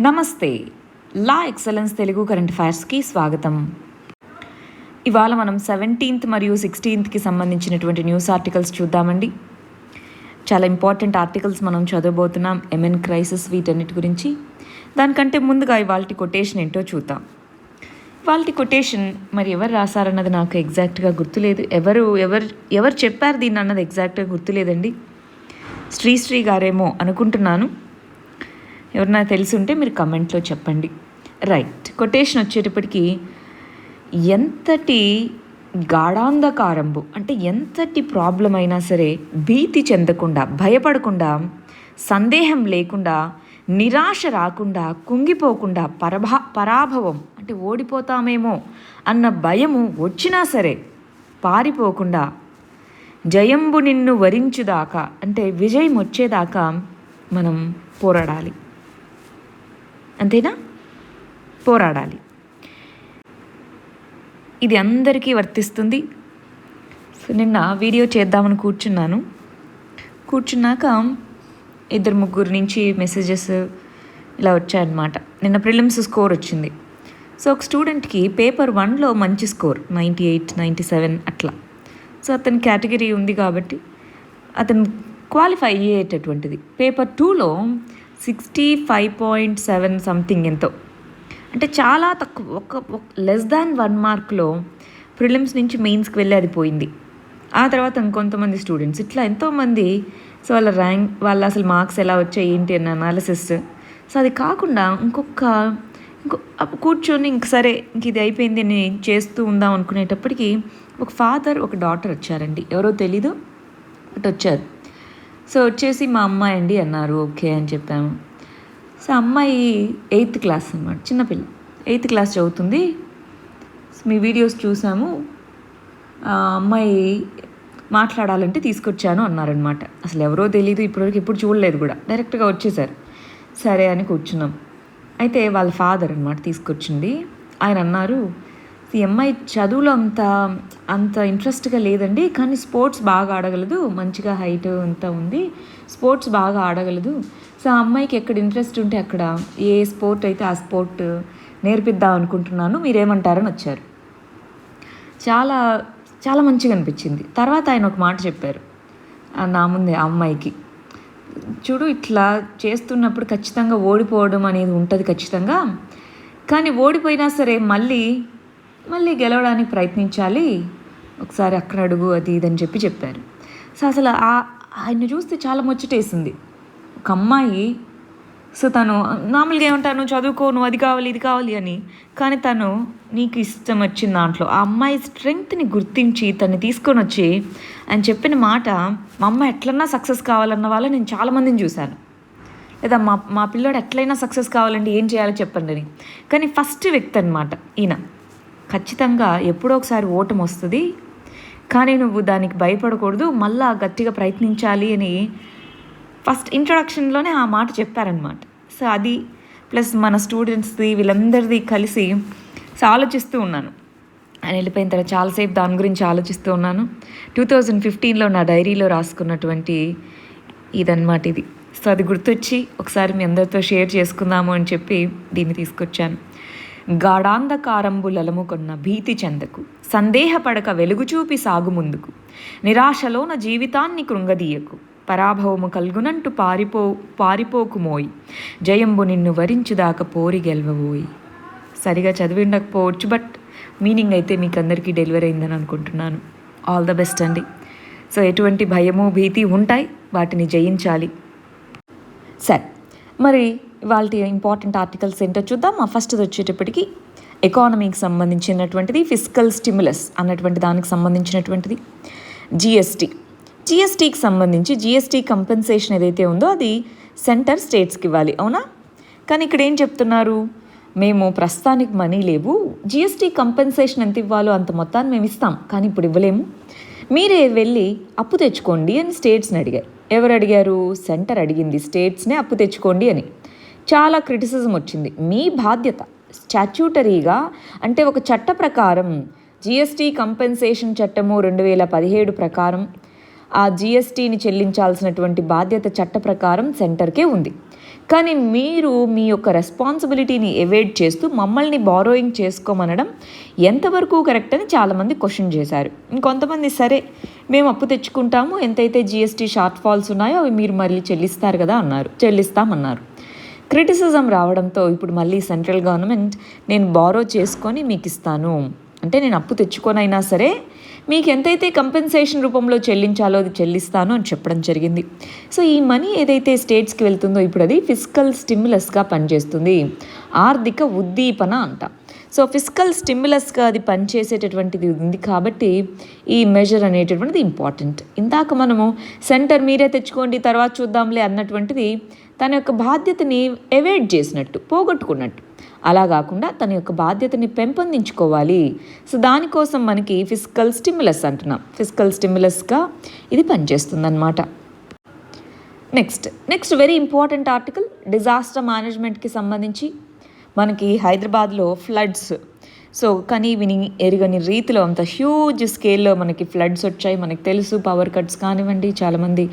నమస్తే. లా excellence Telugu current అఫైర్స్కి స్వాగతం. ఇవాళ మనం 17th మరియు 16thకి సంబంధించినటువంటి న్యూస్ ఆర్టికల్స్ చూద్దామండి. చాలా ఇంపార్టెంట్ ఆర్టికల్స్ మనం చదవబోతున్నాం. ఎంఎన్ క్రైసిస్ వీటన్నిటి గురించి. దానికంటే ముందుగా ఇవాళ కొటేషన్ ఏంటో చూద్దాం. ఇవాళ కొటేషన్ మరి ఎవరు రాశారన్నది నాకు ఎగ్జాక్ట్గా గుర్తులేదు. ఎవరు చెప్పారు దీన్ని అన్నది ఎగ్జాక్ట్గా గుర్తులేదండి. శ్రీశ్రీ గారేమో అనుకుంటున్నాను. ఎవరైనా తెలిసి ఉంటే మీరు కమెంట్లో చెప్పండి. రైట్, కొటేషన్ వచ్చేటప్పటికి, ఎంతటి గాఢాంధకారంబు అంటే ఎంతటి ప్రాబ్లం అయినా సరే భీతి చెందకుండా, భయపడకుండా, సందేహం లేకుండా, నిరాశ రాకుండా, కుంగిపోకుండా, పరాభవం అంటే ఓడిపోతామేమో అన్న భయము వచ్చినా సరే పారిపోకుండా, జయంబు నిన్ను వరించుదాకా అంటే విజయం వచ్చేదాకా మనం పోరాడాలి. అంతేనా? పోరాడాలి. ఇది అందరికీ వర్తిస్తుంది. సో నిన్న వీడియో చేద్దామని కూర్చున్నాక 2-3 నుంచి మెసేజెస్ ఇలా వచ్చాయన్నమాట. నిన్న ప్రిలిమ్స్ స్కోర్ వచ్చింది. సో ఒక స్టూడెంట్కి పేపర్ 1లో మంచి స్కోర్ 98, 97 అట్లా. సో అతని కేటగిరీ ఉంది కాబట్టి అతను క్వాలిఫై అయ్యేటటువంటిది. పేపర్ 2లో 65.7 సంథింగ్ ఎంతో, అంటే చాలా తక్కువ, ఒక లెస్ దాన్ 1 మార్క్లో ప్రిలిమ్స్ నుంచి మెయిన్స్కి వెళ్ళి అది పోయింది. ఆ తర్వాత ఇంకొంతమంది స్టూడెంట్స్ ఇట్లా ఎంతోమంది. సో వాళ్ళ అసలు మార్క్స్ ఎలా వచ్చాయి ఏంటి అన్న అనాలిసిస్. సో అది కాకుండా ఇంకో కూర్చొని సరే ఇది అయిపోయింది అని చేస్తూ ఉందాం అనుకునేటప్పటికి ఒక ఫాదర్ ఒక డాటర్ వచ్చారండి. ఎవరో తెలీదు బట్ వచ్చారు. సో వచ్చేసి మా అమ్మాయి అండి అన్నారు. ఓకే అని చెప్పాము. సో అమ్మాయి 8th క్లాస్ అన్నమాట, చిన్నపిల్ల 8th క్లాస్ చదువుతుంది. మీ వీడియోస్ చూసాము. అమ్మాయి మాట్లాడాలంటే తీసుకొచ్చాను అన్నారనమాట. అసలు ఎవరో తెలీదు, ఎప్పుడు చూడలేదు కూడా, డైరెక్ట్గా వచ్చేసారు. సరే అని కూర్చున్నాం. అయితే వాళ్ళ ఫాదర్ అనమాట తీసుకొచ్చింది. ఆయన అన్నారు, ఈ అమ్మాయి చదువులో అంత ఇంట్రెస్ట్గా లేదండి, కానీ స్పోర్ట్స్ బాగా ఆడగలదు, మంచిగా హైట్ అంతా ఉంది, స్పోర్ట్స్ బాగా ఆడగలదు. సో ఆ అమ్మాయికి ఎక్కడ ఇంట్రెస్ట్ ఉంటే అక్కడ ఏ స్పోర్ట్ అయితే ఆ స్పోర్ట్ నేర్పిద్దాం అనుకుంటున్నాను, మీరేమంటారని వచ్చారు. చాలా చాలా మంచిగా అనిపించింది. తర్వాత ఆయన ఒక మాట చెప్పారు నా ముందే ఆ అమ్మాయికి, చూడు ఇట్లా చేస్తున్నప్పుడు ఖచ్చితంగా ఓడిపోవడం అనేది ఉంటుంది ఖచ్చితంగా, కానీ ఓడిపోయినా సరే మళ్ళీ గెలవడానికి ప్రయత్నించాలి, ఒకసారి అక్కడ అడుగు అది ఇదని చెప్పారు. సో అసలు ఆయన్ని చూస్తే చాలా ముచ్చటేసింది. ఒక అమ్మాయి, సో తను మామూలుగా ఏమంటాను, చదువుకోను అది కావాలి ఇది కావాలి అని, కానీ తను నీకు ఇష్టం వచ్చిన దాంట్లో ఆ అమ్మాయి స్ట్రెంగ్త్ని గుర్తించి తను తీసుకొని వచ్చి ఆయన చెప్పిన మాట, మా అమ్మ ఎట్లన్నా సక్సెస్ కావాలన్న వాళ్ళని నేను చాలామందిని చూశాను, లేదా మా పిల్లోడు ఎట్లయినా సక్సెస్ కావాలంటే ఏం చేయాలో చెప్పండి అని. కానీ ఫస్ట్ వ్యక్తి అనమాట ఈయన. ఖచ్చితంగా ఎప్పుడో ఒకసారి ఓటమి వస్తుంది, కానీ నువ్వు దానికి భయపడకూడదు, మళ్ళా గట్టిగా ప్రయత్నించాలి అని ఫస్ట్ ఇంట్రొడక్షన్లోనే ఆ మాట చెప్పారనమాట. సో అది ప్లస్ మన స్టూడెంట్స్ది వీళ్ళందరిది కలిసి సో ఆలోచిస్తూ ఉన్నాను. ఆయన వెళ్ళిపోయిన తర్వాత చాలాసేపు దాని గురించి ఆలోచిస్తూ ఉన్నాను. 2015లో నా డైరీలో రాసుకున్నటువంటి ఇదన్నమాట ఇది. సో అది గుర్తొచ్చి ఒకసారి మీ అందరితో షేర్ చేసుకుందాము అని చెప్పి దీన్ని తీసుకొచ్చాను. గాఢాంధకారంబులముకొన్న భీతి చెందకు, సందేహపడక వెలుగు చూపి సాగు ముందుకు, నిరాశలోన జీవితాన్ని కృంగదీయకు, పరాభవము కల్గునంటూ పారిపోకుమోయి, జయంబు నిన్ను వరించుదాకా పోరి గెలవబోయి. సరిగా చదివి ఉండకపోవచ్చు, బట్ మీనింగ్ అయితే మీకు అందరికీ డెలివరీ అయిందని అనుకుంటున్నాను. ఆల్ ద బెస్ట్ అండి. సో ఎటువంటి భయము భీతి ఉంటాయి, వాటిని జయించాలి. సరే, మరి వాళ్ళ ఇంపార్టెంట్ ఆర్టికల్స్ ఏంటో చూద్దాం. ఫస్ట్ది వచ్చేటప్పటికి ఎకానమీకి సంబంధించినటువంటిది, ఫిస్కల్ స్టిమ్యులస్ అన్నటువంటి దానికి సంబంధించినటువంటిది. జిఎస్టీకి సంబంధించి జిఎస్టీ కంపెన్సేషన్ ఏదైతే ఉందో అది సెంటర్ స్టేట్స్కి ఇవ్వాలి, అవునా? కానీ ఇక్కడ ఏం చెప్తున్నారు, మేము ప్రస్తుతానికి మనీ లేవు, జిఎస్టీ కంపెన్సేషన్ ఎంత ఇవ్వాలో అంత మొత్తాన్ని మేము ఇస్తాం, కానీ ఇప్పుడు ఇవ్వలేము, మీరే వెళ్ళి అప్పు తెచ్చుకోండి అని స్టేట్స్ని అడిగారు. ఎవరు అడిగారు? సెంటర్ అడిగింది స్టేట్స్నే అప్పు తెచ్చుకోండి అని. చాలా క్రిటిసిజం వచ్చింది. మీ బాధ్యత స్టాచ్యూటరీగా, అంటే ఒక చట్ట ప్రకారం, జిఎస్టీ కంపెన్సేషన్ చట్టము 2017 ప్రకారం ఆ జిఎస్టీని చెల్లించాల్సినటువంటి బాధ్యత చట్ట ప్రకారం సెంటర్కే ఉంది. కానీ మీరు మీ యొక్క రెస్పాన్సిబిలిటీని ఎవేడ్ చేస్తూ మమ్మల్ని బారోయింగ్ చేసుకోమనడం ఎంతవరకు కరెక్ట్ అని చాలామంది క్వశ్చన్ చేశారు. ఇంకొంతమంది సరే మేము అప్పు తెచ్చుకుంటాము, ఎంతైతే జిఎస్టీ షార్ట్ ఫాల్స్ ఉన్నాయో అవి మీరు మళ్ళీ చెల్లిస్తారు కదా అన్నారు, చెల్లిస్తామన్నారు. క్రిటిసిజం రావడంతో ఇప్పుడు మళ్ళీ సెంట్రల్ గవర్నమెంట్ నేను బారో చేసుకొని మీకు ఇస్తాను, అంటే నేను అప్పు తెచ్చుకొనైనా సరే మీకు ఎంతైతే కంపెన్సేషన్ రూపంలో చెల్లించాలో అది చెల్లిస్తాను అని చెప్పడం జరిగింది. సో ఈ మనీ ఏదైతే స్టేట్స్కి వెళ్తుందో ఇప్పుడు అది ఫిస్కల్ స్టిమ్యులస్గా పనిచేస్తుంది, ఆర్థిక ఉద్దీపన అంట. సో ఫిస్కల్ స్టిమ్యులస్గా అది పనిచేసేటటువంటిది ఉంది కాబట్టి ఈ మెజర్ అనేటటువంటిది ఇంపార్టెంట్. ఇందాక మనము సెంటర్ మీరే తెచ్చుకోండి తర్వాత చూద్దాంలే అన్నటువంటిది తన యొక్క బాధ్యతని ఎవేడ్ చేసినట్టు, పోగొట్టుకున్నట్టు. అలా కాకుండా తన యొక్క బాధ్యతని పెంపొందించుకోవాలి. సో దానికోసం మనకి ఫిస్కల్ స్టిమ్యులస్ అంటున్నాం, ఫిస్కల్ స్టిమ్యులస్గా ఇది పనిచేస్తుందన్నమాట. Next very important article, disaster మేనేజ్మెంట్కి సంబంధించి మనకి హైదరాబాద్లో ఫ్లడ్స్. సో కానీ విని ఎరుగని రీతిలో అంత హ్యూజ్ స్కేల్లో మనకి ఫ్లడ్స్ వచ్చాయి. మనకి తెలుసు, పవర్ కట్స్ కానివ్వండి, చాలామంది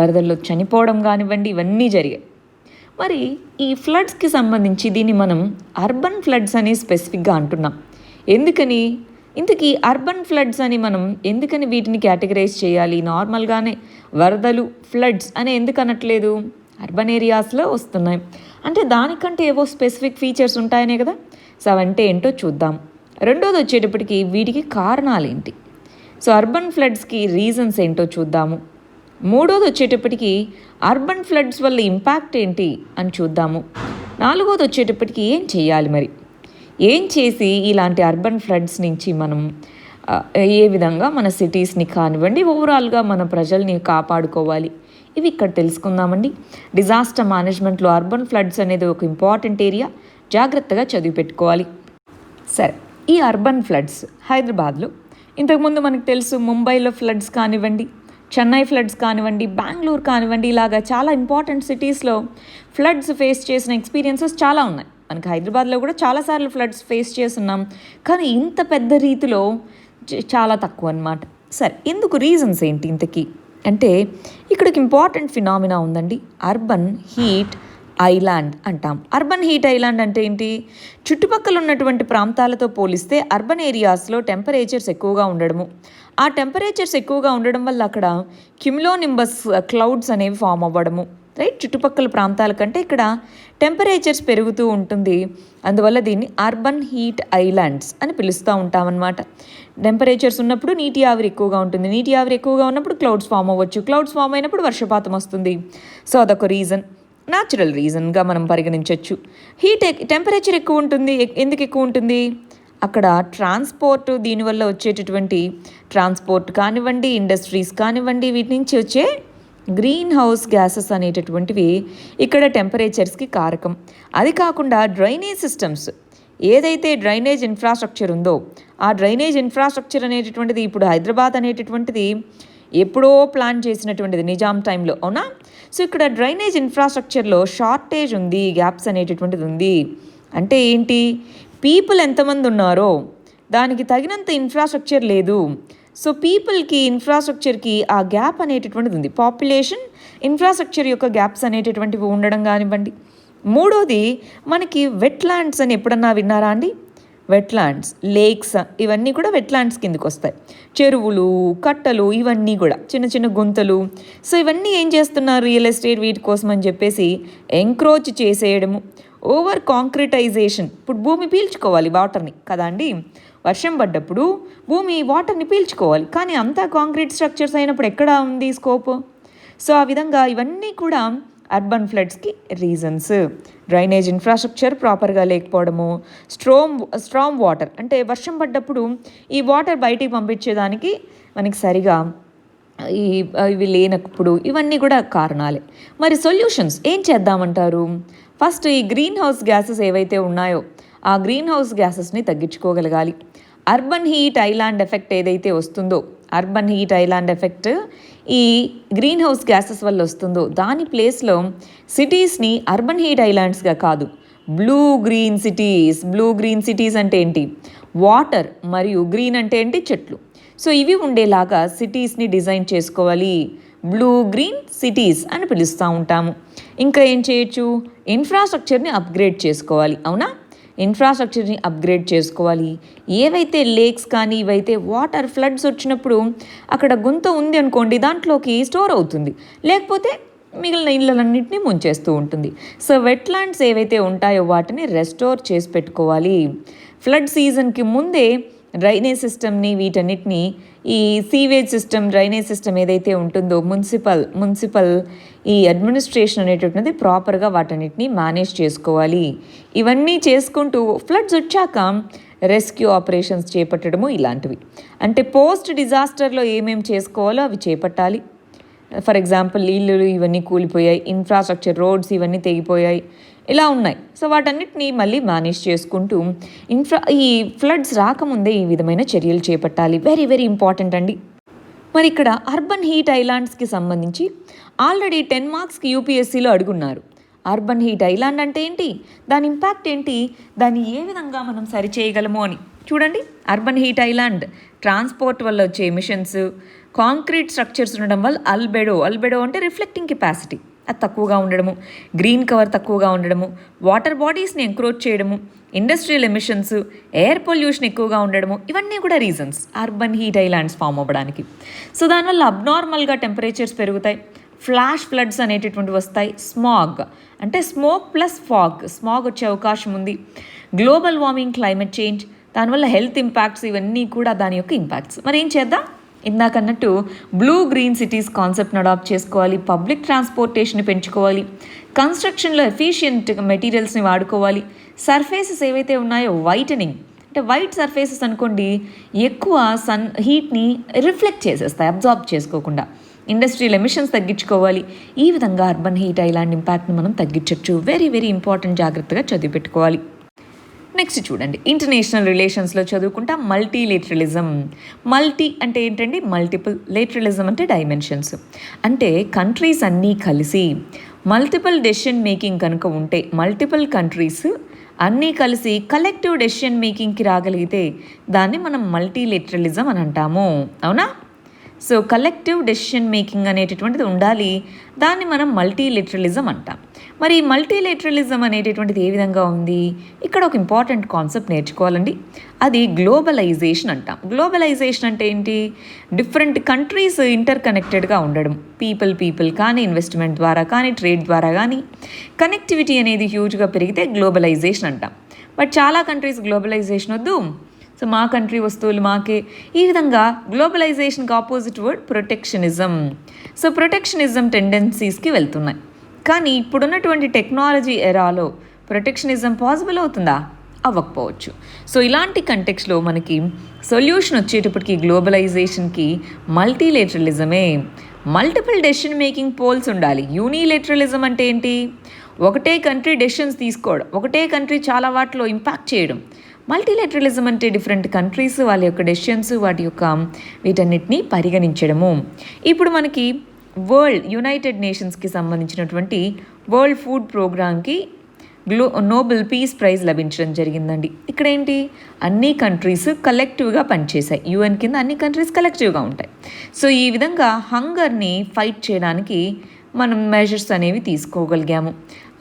వరదల్లో చనిపోవడం కానివ్వండి, ఇవన్నీ జరిగాయి. మరి ఈ ఫ్లడ్స్కి సంబంధించి దీన్ని మనం అర్బన్ ఫ్లడ్స్ అని స్పెసిఫిక్గా అంటున్నాం. ఎందుకని ఇంతకీ అర్బన్ ఫ్లడ్స్ అని మనం ఎందుకని వీటిని కేటగరైజ్ చేయాలి? నార్మల్గానే వరదలు ఫ్లడ్స్ అని ఎందుకు అనట్లేదు? అర్బన్ ఏరియాస్లో వస్తున్నాయి అంటే దానికంటే ఏవో స్పెసిఫిక్ ఫీచర్స్ ఉంటాయనే కదా. సో అవంటే ఏంటో చూద్దాం. రెండోది వచ్చేటప్పటికి వీటికి కారణాలు ఏంటి, సో అర్బన్ ఫ్లడ్స్కి రీజన్స్ ఏంటో చూద్దాము. మూడోది వచ్చేటప్పటికి అర్బన్ ఫ్లడ్స్ వల్ల ఇంపాక్ట్ ఏంటి అని చూద్దాము. నాలుగోది వచ్చేటప్పటికి ఏం చేయాలి, మరి ఏం చేసి ఇలాంటి అర్బన్ ఫ్లడ్స్ నుంచి మనం ఏ విధంగా మన సిటీస్ని కానివ్వండి, ఓవరాల్గా మన ప్రజల్ని కాపాడుకోవాలి, ఇవి ఇక్కడ తెలుసుకుందామండి. డిజాస్టర్ మేనేజ్మెంట్లో అర్బన్ ఫ్లడ్స్ అనేది ఒక ఇంపార్టెంట్ ఏరియా, జాగ్రత్తగా చదివి పెట్టుకోవాలి. సరే, ఈ అర్బన్ ఫ్లడ్స్ హైదరాబాద్లో ఇంతకుముందు మనకు తెలుసు, ముంబైలో ఫ్లడ్స్ కానివ్వండి, చెన్నై ఫ్లడ్స్ కానివ్వండి, బెంగళూరు కానివ్వండి, ఇలాగా చాలా ఇంపార్టెంట్ సిటీస్లో ఫ్లడ్స్ ఫేస్ చేసిన ఎక్స్పీరియన్సెస్ చాలా ఉన్నాయి. మనకి హైదరాబాద్లో కూడా చాలాసార్లు ఫ్లడ్స్ ఫేస్ చేస్తున్నాం, కానీ ఇంత పెద్ద రీతిలో చాలా తక్కువ అన్నమాట. సరే, ఎందుకు రీజన్స్ ఏంటి ఇంతకీ అంటే ఇక్కడికి ఇంపార్టెంట్ ఫినామినా ఉందండి, అర్బన్ హీట్ ఐలాండ్ అంటాం. అర్బన్ హీట్ ఐలాండ్ అంటే ఏంటి? చుట్టుపక్కల ఉన్నటువంటి ప్రాంతాలతో పోలిస్తే అర్బన్ ఏరియాస్లో టెంపరేచర్స్ ఎక్కువగా ఉండడము, ఆ టెంపరేచర్స్ ఎక్కువగా ఉండడం వల్ల అక్కడ క్యుములోనింబస్ క్లౌడ్స్ అనేవి ఫామ్ అవ్వడము, రైట్. చుట్టుపక్కల ప్రాంతాల కంటే ఇక్కడ టెంపరేచర్స్ పెరుగుతూ ఉంటుంది, అందువల్ల దీన్ని అర్బన్ హీట్ ఐలాండ్స్ అని పిలుస్తూ ఉంటామన్నమాట. టెంపరేచర్స్ ఉన్నప్పుడు నీటి ఆవిరి ఎక్కువగా ఉంటుంది, నీటి ఆవిరి ఎక్కువగా ఉన్నప్పుడు క్లౌడ్స్ ఫామ్ అవ్వచ్చు, క్లౌడ్స్ ఫామ్ అయినప్పుడు వర్షపాతం వస్తుంది. సో అదొక రీజన్, న్యాచురల్ రీజన్గా మనం పరిగణించవచ్చు. టెంపరేచర్ ఎక్కువ ఉంటుంది, ఎందుకు ఎక్కువ ఉంటుంది? అక్కడ ట్రాన్స్పోర్ట్, దీనివల్ల వచ్చేటటువంటి ట్రాన్స్పోర్ట్ కానివ్వండి, ఇండస్ట్రీస్ కానివ్వండి, వీటి నుంచి వచ్చే గ్రీన్ హౌస్ గ్యాసెస్ అనేటటువంటివి ఇక్కడ టెంపరేచర్స్కి కారకం. అది కాకుండా డ్రైనేజ్ సిస్టమ్స్, ఏదైతే డ్రైనేజ్ ఇన్ఫ్రాస్ట్రక్చర్ ఉందో ఆ డ్రైనేజ్ ఇన్ఫ్రాస్ట్రక్చర్ అనేటటువంటిది ఇప్పుడు హైదరాబాద్ అనేటటువంటిది ఎప్పుడో ప్లాన్ చేసినటువంటిది నిజాం టైంలో, అవునా? సో ఇక్కడ డ్రైనేజ్ ఇన్ఫ్రాస్ట్రక్చర్లో షార్టేజ్ ఉంది, గ్యాప్స్ అనేటటువంటిది ఉంది. అంటే ఏంటి? పీపుల్ ఎంతమంది ఉన్నారో దానికి తగినంత ఇన్ఫ్రాస్ట్రక్చర్ లేదు. సో పీపుల్కి ఇన్ఫ్రాస్ట్రక్చర్కి ఆ గ్యాప్ అనేటటువంటిది ఉంది, పాపులేషన్ ఇన్ఫ్రాస్ట్రక్చర్ యొక్క గ్యాప్స్ అనేటటువంటివి ఉండడం కానివ్వండి. మూడోది మనకి వెట్లాండ్స్ అని ఎప్పుడన్నా విన్నారా అండి? వెట్లాండ్స్, లేక్స్, ఇవన్నీ కూడా వెట్లాండ్స్ కిందకి వస్తాయి. చెరువులు, కట్టలు, ఇవన్నీ కూడా చిన్న చిన్న గుంతలు. సో ఇవన్నీ ఏం చేస్తున్నారు? రియల్ ఎస్టేట్ వీటి కోసం అని చెప్పేసి ఎంక్రోచ్ చేసేయడము, ఓవర్ కాంక్రిటైజేషన్. ఇప్పుడు భూమి పీల్చుకోవాలి వాటర్ని కదా అండి, వర్షం పడ్డప్పుడు భూమి వాటర్ని పీల్చుకోవాలి, కానీ అంతా కాంక్రీట్ స్ట్రక్చర్స్ అయినప్పుడు ఎక్కడ ఉంది స్కోప్? సో ఆ విధంగా ఇవన్నీ కూడా అర్బన్ ఫ్లడ్స్కి రీజన్స్. డ్రైనేజ్ ఇన్ఫ్రాస్ట్రక్చర్ ప్రాపర్గా లేకపోవడము, స్ట్రామ్ వాటర్ అంటే వర్షం పడ్డప్పుడు ఈ వాటర్ బయటికి పంపించేదానికి మనకి సరిగా ఇవి లేనప్పుడు, ఇవన్నీ కూడా కారణాలే. మరి సొల్యూషన్స్ ఏం చేద్దామంటారు? ఫస్ట్ ఈ గ్రీన్ హౌస్ గ్యాసెస్ ఏవైతే ఉన్నాయో ఆ గ్రీన్ హౌస్ గ్యాసెస్ని తగ్గించుకోగలగాలి. అర్బన్ హీట్ ఐలాండ్ ఎఫెక్ట్ ఏదైతే వస్తుందో, అర్బన్ హీట్ ఐలాండ్ ఎఫెక్ట్ ఈ గ్రీన్ హౌస్ గ్యాసెస్ వల్ల వస్తుందో దాని ప్లేస్లో సిటీస్ని అర్బన్ హీట్ ఐలాండ్స్గా కాదు, బ్లూ గ్రీన్ సిటీస్ అంటే ఏంటి? వాటర్ మరియు గ్రీన్ అంటే ఏంటి? చెట్లు. సో ఇవి ఉండేలాగా సిటీస్ని డిజైన్ చేసుకోవాలి. బ్లూ గ్రీన్ సిటీస్ అని పిలుస్తూ ఉంటాము. ఇంకా ఏం చేయొచ్చు, ఇన్ఫ్రాస్ట్రక్చర్ని అప్గ్రేడ్ చేసుకోవాలి. అవునా, ఇన్ఫ్రాస్ట్రక్చర్ని అప్గ్రేడ్ చేసుకోవాలి. ఏవైతే లేక్స్ కానీ ఇవైతే వాటర్ ఫ్లడ్స్ వచ్చినప్పుడు అక్కడ గుంత ఉంది అనుకోండి, దాంట్లోకి స్టోర్ అవుతుంది, లేకపోతే మిగిలిన ఇళ్ళలన్నింటినీ ముంచేస్తూ ఉంటుంది. సో వెట్లాండ్స్ ఏవైతే ఉంటాయో వాటిని రెస్టోర్ చేసి పెట్టుకోవాలి. ఫ్లడ్ సీజన్కి ముందే డ్రైనేజ్ సిస్టమ్ని వీటన్నిటిని, ఈ సీవేజ్ సిస్టమ్, డ్రైనేజ్ సిస్టమ్ ఏదైతే ఉంటుందో మున్సిపల్ ఈ అడ్మినిస్ట్రేషన్ అనేటటువంటిది ప్రాపర్గా వాటన్నిటిని మేనేజ్ చేసుకోవాలి. ఇవన్నీ చేసుకుంటూ ఫ్లడ్స్ వచ్చాక రెస్క్యూ ఆపరేషన్స్ చేపట్టడము ఇలాంటివి. అంటే పోస్ట్ డిజాస్టర్లో ఏమేమి చేసుకోవాలో అవి చేపట్టాలి. ఫర్ ఎగ్జాంపుల్ ఇల్లులు ఇవన్నీ కూలిపోయాయి, ఇన్ఫ్రాస్ట్రక్చర్ రోడ్స్ ఇవన్నీ తెగిపోయాయి, ఇలా ఉన్నాయి. సో వాటన్నిటిని మళ్ళీ మేనేజ్ చేసుకుంటూ ఈ ఫ్లడ్స్ రాకముందే ఈ విధమైన చర్యలు చేపట్టాలి. వెరీ వెరీ ఇంపార్టెంట్ అండి. మరి ఇక్కడ అర్బన్ హీట్ ఐలాండ్స్కి సంబంధించి ఆల్రెడీ 10 మార్క్స్కి యూపీఎస్సీలో అడుగున్నారు. అర్బన్ హీట్ ఐలాండ్ అంటే ఏంటి, దాని ఇంపాక్ట్ ఏంటి, దాన్ని ఏ విధంగా మనం సరిచేయగలము అని చూడండి. అర్బన్ హీట్ ఐలాండ్ ట్రాన్స్పోర్ట్ వల్ల వచ్చే ఎమిషన్స్, కాంక్రీట్ స్ట్రక్చర్స్ ఉండడం వల్ల అల్బెడో అంటే రిఫ్లెక్టింగ్ కెపాసిటీ అది తక్కువగా ఉండడము, గ్రీన్ కవర్ తక్కువగా ఉండడము, వాటర్ బాడీస్ని ఎంక్రోచ్ చేయడము, ఇండస్ట్రియల్ ఎమిషన్స్, ఎయిర్ పొల్యూషన్ ఎక్కువగా ఉండడము, ఇవన్నీ కూడా reasons urban heat islands form అవ్వడానికి. సో దానివల్ల అబ్నార్మల్గా టెంపరేచర్స్ పెరుగుతాయి, ఫ్లాష్ ఫ్లడ్స్ అనేటటువంటి వస్తాయి, స్మాగ్ అంటే స్మోక్ ప్లస్ స్మాగ్ వచ్చే అవకాశం ఉంది, గ్లోబల్ వార్మింగ్, క్లైమేట్ చేంజ్, దానివల్ల హెల్త్ ఇంపాక్ట్స్, ఇవన్నీ కూడా దాని యొక్క ఇంపాక్ట్స్. మరి ఏం చేద్దాం, ఇందాకన్నట్టు బ్లూ గ్రీన్ సిటీస్ కాన్సెప్ట్ని అడాప్ట్ చేసుకోవాలి, పబ్లిక్ ట్రాన్స్పోర్టేషన్ని పెంచుకోవాలి, కన్స్ట్రక్షన్లో ఎఫిషియంట్ మెటీరియల్స్ని వాడుకోవాలి, సర్ఫేసెస్ ఏవైతే ఉన్నాయో వైటనింగ్ అంటే వైట్ సర్ఫేసెస్ అనుకోండి ఎక్కువ సన్ హీట్ని రిఫ్లెక్ట్ చేసేస్తాయి అబ్జార్బ్ చేసుకోకుండా, ఇండస్ట్రియల్ ఎమిషన్స్ తగ్గించుకోవాలి. ఈ విధంగా అర్బన్ హీట్ ఐలాండ్ ఇంపాక్ట్ని మనం తగ్గించవచ్చు. వెరీ వెరీ ఇంపార్టెంట్, జాగ్రత్తగా చదివి పెట్టుకోవాలి. నెక్స్ట్ చూడండి, ఇంటర్నేషనల్ రిలేషన్స్లో చదువుకుంటా మల్టీలేటరలిజం. మల్టీ అంటే ఏంటండి, మల్టిపుల్, లేటరలిజం అంటే డైమెన్షన్స్, అంటే కంట్రీస్ అన్నీ కలిసి మల్టిపుల్ డెసిషన్ మేకింగ్ కనుక ఉంటే, మల్టిపుల్ కంట్రీస్ అన్నీ కలిసి కలెక్టివ్ డెసిషన్ మేకింగ్కి రాగలిగితే దాన్ని మనం మల్టీలేటరలిజం అని అంటాము. అవునా, సో కలెక్టివ్ డెసిషన్ మేకింగ్ అనేటటువంటిది ఉండాలి, దాన్ని మనం మల్టీలేటరలిజం అంటాం. మరి మల్టీలేటరలిజం అనేటటువంటిది ఏ విధంగా ఉంది, ఇక్కడ ఒక ఇంపార్టెంట్ కాన్సెప్ట్ నేర్చుకోవాలండి, అది గ్లోబలైజేషన్ అంటాం. గ్లోబలైజేషన్ అంటే ఏంటి, డిఫరెంట్ కంట్రీస్ ఇంటర్ కనెక్టెడ్గా ఉండడం, పీపుల్ కానీ, ఇన్వెస్ట్మెంట్ ద్వారా కానీ, ట్రేడ్ ద్వారా కానీ కనెక్టివిటీ అనేది హ్యూజ్గా పెరిగితే గ్లోబలైజేషన్ అంటాం. బట్ చాలా కంట్రీస్ గ్లోబలైజేషన్ వద్దు, సో మా కంట్రీ వస్తువులు మాకే, ఈ విధంగా గ్లోబలైజేషన్కి opposite word protectionism. So protectionism టెండెన్సీస్కి వెళ్తున్నాయి. కానీ ఇప్పుడున్నటువంటి టెక్నాలజీ ఎరాలో ప్రొటెక్షనిజం పాసిబుల్ అవుతుందా, అవ్వకపోవచ్చు. సో ఇలాంటి కంటెక్స్లో మనకి సొల్యూషన్ వచ్చేటప్పటికి గ్లోబలైజేషన్కి మల్టీలేటరలిజమే. మల్టిపుల్ డెసిషన్ మేకింగ్ పోల్స్ ఉండాలి. యూనిలేటరలిజం అంటే ఏంటి, ఒకటే కంట్రీ డెసిషన్స్ తీసుకోవడం, ఒకటే కంట్రీ చాలా వాటిలో ఇంపాక్ట్ చేయడం. మల్టీలేటరలిజం అంటే డిఫరెంట్ కంట్రీస్ వాళ్ళ యొక్క డెసిషన్స్, వాటి యొక్క వీటన్నిటిని పరిగణించడము. ఇప్పుడు మనకి యునైటెడ్ నేషన్స్కి సంబంధించినటువంటి వరల్డ్ ఫుడ్ ప్రోగ్రామ్కి నోబెల్ పీస్ ప్రైజ్ లభించడం జరిగిందండి. ఇక్కడ ఏంటి, అన్ని కంట్రీస్ కలెక్టివ్గా పనిచేశాయి, యూఎన్ కింద అన్ని కంట్రీస్ కలెక్టివ్గా ఉంటాయి. సో ఈ విధంగా హంగర్ని ఫైట్ చేయడానికి మనం మెజర్స్ అనేవి తీసుకోగలిగాము.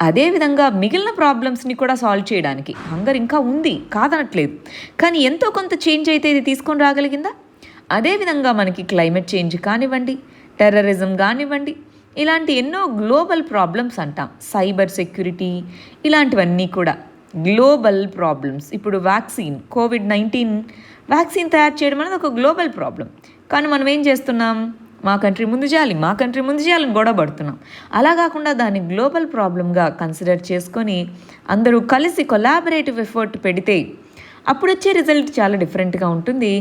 అదేవిధంగా మిగిలిన ప్రాబ్లమ్స్ని కూడా సాల్వ్ చేయడానికి, హంగర్ ఇంకా ఉంది కాదనట్లేదు, కానీ ఎంతో కొంత చేంజ్ అయితే ఇది తీసుకొని రాగలిగిందా. అదేవిధంగా మనకి క్లైమేట్ చేంజ్ కానివ్వండి, టెర్రరిజం కానివ్వండి, ఇలాంటి ఎన్నో గ్లోబల్ ప్రాబ్లమ్స్ అంటాం, సైబర్ సెక్యూరిటీ, ఇలాంటివన్నీ కూడా గ్లోబల్ ప్రాబ్లమ్స్. ఇప్పుడు కోవిడ్-19 వ్యాక్సిన్ తయారు చేయడం అనేది ఒక గ్లోబల్ ప్రాబ్లం, కానీ మనం ఏం చేస్తున్నాం, మా కంట్రీ ముందు చేయాలని గొడవ పడుతున్నాం. అలా కాకుండా దాన్ని గ్లోబల్ ప్రాబ్లంగా కన్సిడర్ చేసుకొని అందరూ కలిసి కొలాబరేటివ్ ఎఫర్ట్ పెడితే అప్పుడు వచ్చే రిజల్ట్ చాలా డిఫరెంట్గా ఉంటుంది.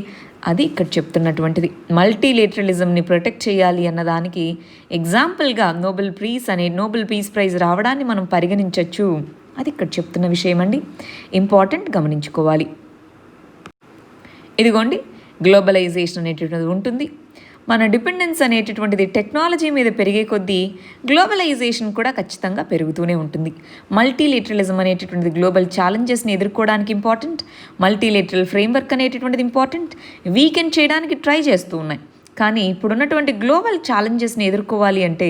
అది ఇక్కడ చెప్తున్నటువంటిది. మల్టీలేటరలిజంని ప్రొటెక్ట్ చేయాలి అన్నదానికి ఎగ్జాంపుల్గా నోబెల్ పీస్ ప్రైజ్ రావడాన్ని మనం పరిగణించవచ్చు. అది ఇక్కడ చెప్తున్న విషయం అండి, ఇంపార్టెంట్, గమనించుకోవాలి. ఇదిగోండి, గ్లోబలైజేషన్ అనేటటువంటిది ఉంటుంది. మన డిపెండెన్స్ అనేటటువంటిది టెక్నాలజీ మీద పెరిగే కొద్దీ గ్లోబలైజేషన్ కూడా ఖచ్చితంగా పెరుగుతూనే ఉంటుంది. మల్టీలేటరలిజం అనేటటువంటిది గ్లోబల్ ఛాలెంజెస్ని ఎదుర్కోవడానికి ఇంపార్టెంట్, మల్టీలేటరల్ ఫ్రేమ్వర్క్ అనేటటువంటిది ఇంపార్టెంట్, వీకెండ్ చేయడానికి ట్రై చేస్తూ ఉన్నాయి. కానీ ఇప్పుడున్నటువంటి గ్లోబల్ ఛాలెంజెస్ని ఎదుర్కోవాలి అంటే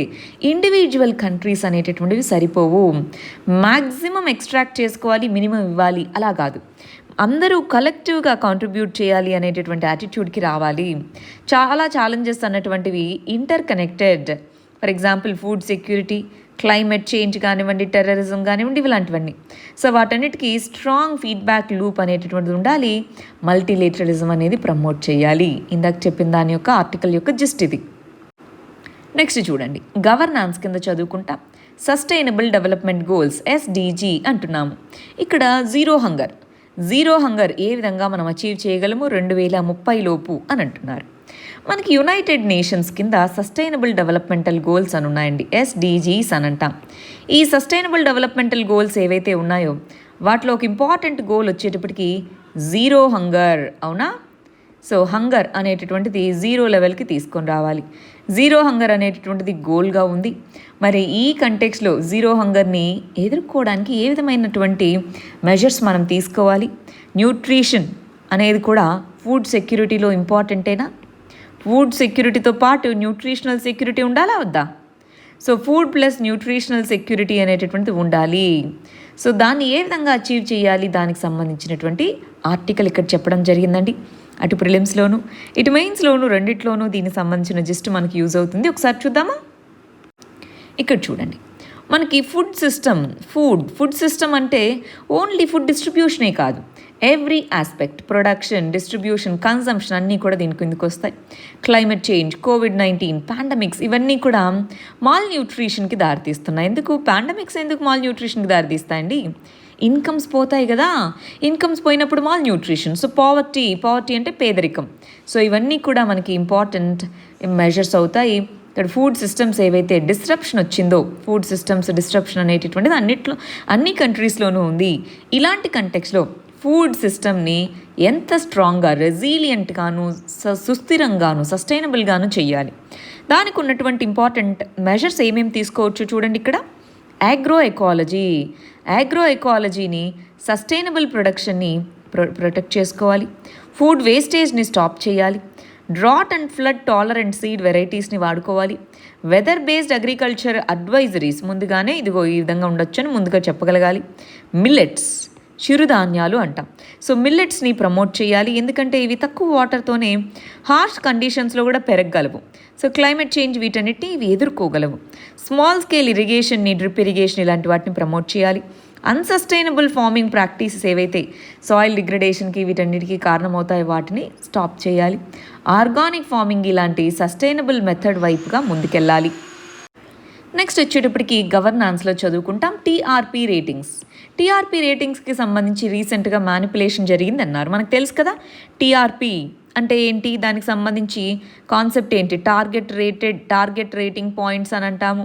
ఇండివిజువల్ కంట్రీస్ అనేటటువంటివి సరిపోవు. మ్యాక్సిమం ఎక్స్ట్రాక్ట్ చేసుకోవాలి, మినిమం ఇవ్వాలి, అలా కాదు. అందరూ కలెక్టివ్గా కాంట్రిబ్యూట్ చేయాలి అనేటటువంటి యాటిట్యూడ్కి రావాలి. చాలా ఛాలెంజెస్ అన్నటువంటివి interconnected. For example food security, climate change కానివ్వండి, టెర్రరిజం కానివ్వండి, ఇలాంటివన్నీ. సో వాటన్నిటికీ స్ట్రాంగ్ ఫీడ్బ్యాక్ లూప్ అనేటటువంటిది ఉండాలి. మల్టీలేటరలిజం అనేది ప్రమోట్ చేయాలి. ఇందాక చెప్పిన దాని యొక్క ఆర్టికల్ యొక్క జిస్ట్ ఇది. నెక్స్ట్ చూడండి, గవర్నాన్స్ కింద చదువుకుంటా సస్టైనబుల్ డెవలప్మెంట్ గోల్స్ SDG అంటున్నాము. ఇక్కడ జీరో హంగర్ ఏ విధంగా మనం అచీవ్ చేయగలము 2030 లోపు అని అంటున్నారు. మనకి యునైటెడ్ నేషన్స్ కింద సస్టైనబుల్ డెవలప్మెంటల్ గోల్స్ అని ఉన్నాయండి, SDGs అని అంటాం. ఈ సస్టైనబుల్ డెవలప్మెంటల్ గోల్స్ ఏవైతే ఉన్నాయో వాటిలో ఒక ఇంపార్టెంట్ గోల్ వచ్చేటప్పటికి జీరో హంగర్, అవునా? సో హంగర్ అనేటటువంటిది 0 లెవెల్కి తీసుకొని రావాలి. జీరో హంగర్ అనేటటువంటిది గోల్గా ఉంది. మరి ఈ కంటెక్స్లో జీరో హంగర్ని ఎదుర్కోవడానికి ఏ విధమైనటువంటి మెజర్స్ మనం తీసుకోవాలి? న్యూట్రిషన్ అనేది కూడా ఫుడ్ సెక్యూరిటీలో ఇంపార్టెంటేనా? ఫుడ్ సెక్యూరిటీతో పాటు న్యూట్రిషనల్ సెక్యూరిటీ ఉండాలా వద్దా? So food plus nutritional security అనేటటువంటిది ఉండాలి. సో దాన్ని ఏ విధంగా అచీవ్ చేయాలి, దానికి సంబంధించినటువంటి ఆర్టికల్ ఇక్కడ చెప్పడం జరిగిందండి. అటు ప్రిలిమ్స్లోను ఇటు మెయిన్స్లోను రెండిట్లోనూ దీనికి సంబంధించిన జిస్ట్ మనకి యూజ్ అవుతుంది. ఒకసారి చూద్దామా? ఇక్కడ చూడండి, మనకి ఫుడ్ సిస్టమ్ అంటే ఓన్లీ ఫుడ్ డిస్ట్రిబ్యూషనే కాదు, every aspect, production, distribution, consumption అన్నీ కూడా దీని కిందకు వస్తాయి. క్లైమేట్ చేంజ్, COVID-19, పాండమిక్స్ ఇవన్నీ కూడా మాల్ న్యూట్రిషన్కి దారితీస్తున్నాయి. ఎందుకు పాండమిక్స్ ఎందుకు మాల్ న్యూట్రిషన్కి దారితీస్తాయండి? ఇన్కమ్స్ పోతాయి కదా. ఇన్కమ్స్ పోయినప్పుడు మాల్ న్యూట్రిషన్. సో పావర్టీ అంటే పేదరికం. సో ఇవన్నీ కూడా మనకి ఇంపార్టెంట్ మెజర్స్ అవుతాయి. ఇక్కడ ఫుడ్ సిస్టమ్స్ ఏవైతే డిస్ట్రప్షన్ వచ్చిందో, ఫుడ్ సిస్టమ్స్ డిస్ట్రప్షన్ అనేటటువంటిది అన్ని కంట్రీస్లోనూ ఉంది. ఇలాంటి కంటెక్స్లో ఫుడ్ సిస్టమ్ని ఎంత స్ట్రాంగ్గా, రెజీలియంట్గాను, సుస్థిరంగాను, సస్టైనబుల్గాను చేయాలి. దానికి ఉన్నటువంటి ఇంపార్టెంట్ మెజర్స్ ఏమేమి తీసుకోవచ్చు చూడండి. ఇక్కడ ఆగ్రో ఎకాలజీని, సస్టైనబుల్ ప్రొడక్షన్ని ప్రొటెక్ట్ చేసుకోవాలి. ఫుడ్ వేస్టేజ్ని స్టాప్ చేయాలి. Drought and flood tolerant seed వెరైటీస్ని వాడుకోవాలి. వెదర్ బేస్డ్ అగ్రికల్చర్ అడ్వైజరీస్ ముందుగానే ఇదిగో ఈ విధంగా ఉండొచ్చు అని ముందుగా చెప్పగలగాలి. మిల్లెట్స్, చిరుధాన్యాలు అంటాం. సో మిల్లెట్స్ని ప్రమోట్ చేయాలి, ఎందుకంటే ఇవి తక్కువ వాటర్తోనే హార్ష్ కండిషన్స్లో కూడా పెరగగలవు. సో క్లైమేట్ చేంజ్ వీటన్నిటిని ఇవి ఎదుర్కోగలవు. స్మాల్ స్కేల్ ఇరిగేషన్ని, డ్రిప్ ఇరిగేషన్ ఇలాంటి వాటిని ప్రమోట్ చేయాలి. అన్సస్టైనబుల్ ఫార్మింగ్ ప్రాక్టీసెస్ ఏవైతే సాయిల్ డిగ్రేడేషన్కి వీటన్నిటికీ కారణమవుతాయి వాటిని స్టాప్ చేయాలి. ఆర్గానిక్ ఫార్మింగ్ ఇలాంటి సస్టైనబుల్ మెథడ్ వైపుగా ముందుకెళ్ళాలి. నెక్స్ట్ వచ్చేటప్పటికి గవర్నాన్స్లో చదువుకుంటాం టీఆర్పీ రేటింగ్స్కి సంబంధించి రీసెంట్గా మ్యానిపులేషన్ జరిగింది అన్నారు. మనకు తెలుసు కదా టీఆర్పీ అంటే ఏంటి, దానికి సంబంధించి కాన్సెప్ట్ ఏంటి, టార్గెట్ రేటింగ్ పాయింట్స్ అని అంటాము.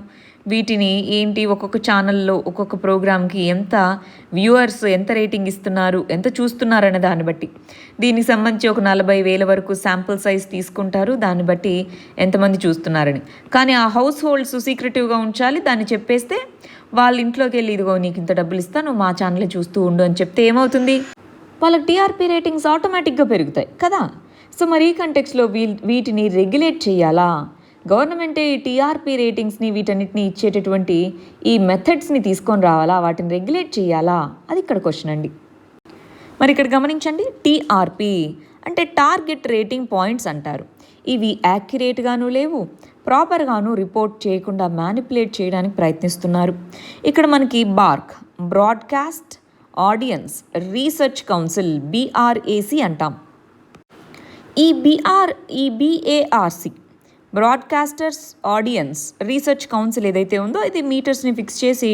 వీటిని ఏంటి, ఒక్కొక్క ఛానల్లో ఒక్కొక్క ప్రోగ్రామ్కి ఎంత వ్యూవర్స్ ఎంత రేటింగ్ ఇస్తున్నారు, ఎంత చూస్తున్నారు అనే దాన్ని బట్టి దీనికి సంబంధించి ఒక 40,000 వరకు శాంపుల్ సైజ్ తీసుకుంటారు, దాన్ని బట్టి ఎంతమంది చూస్తున్నారని. కానీ ఆ హౌస్ హోల్డ్స్ సీక్రెటివ్గా ఉంచాలి. దాన్ని చెప్పేస్తే వాళ్ళ ఇంట్లోకి వెళ్ళి ఇదిగో నీకు ఇంత డబ్బులు ఇస్తాను, మా ఛానలే చూస్తూ ఉండు అని చెప్తే ఏమవుతుంది, వాళ్ళకి టీఆర్పీ రేటింగ్స్ ఆటోమేటిక్గా పెరుగుతాయి కదా. సో మరి ఈ కంటెక్స్లో వీటిని రెగ్యులేట్ చేయాలా? గవర్నమెంటే ఈ టీఆర్పీ రేటింగ్స్ని వీటన్నిటిని ఇచ్చేటటువంటి ఈ మెథడ్స్ని తీసుకొని రావాలా, వాటిని రెగ్యులేట్ చేయాలా, అది ఇక్కడ క్వశ్చన్ అండి. మరి ఇక్కడ గమనించండి, టీఆర్పీ అంటే టార్గెట్ రేటింగ్ పాయింట్స్ అంటారు. ఇవి యాక్యురేట్గాను లేవు, ప్రాపర్గాను రిపోర్ట్ చేయకుండా మ్యానిపులేట్ చేయడానికి ప్రయత్నిస్తున్నారు. ఇక్కడ మనకి broadcast audience research council BRAC అంటాం. ఈ BARC broadcasters audience research council ఏదైతే ఉందో ఇది మీటర్స్ని ఫిక్స్ చేసి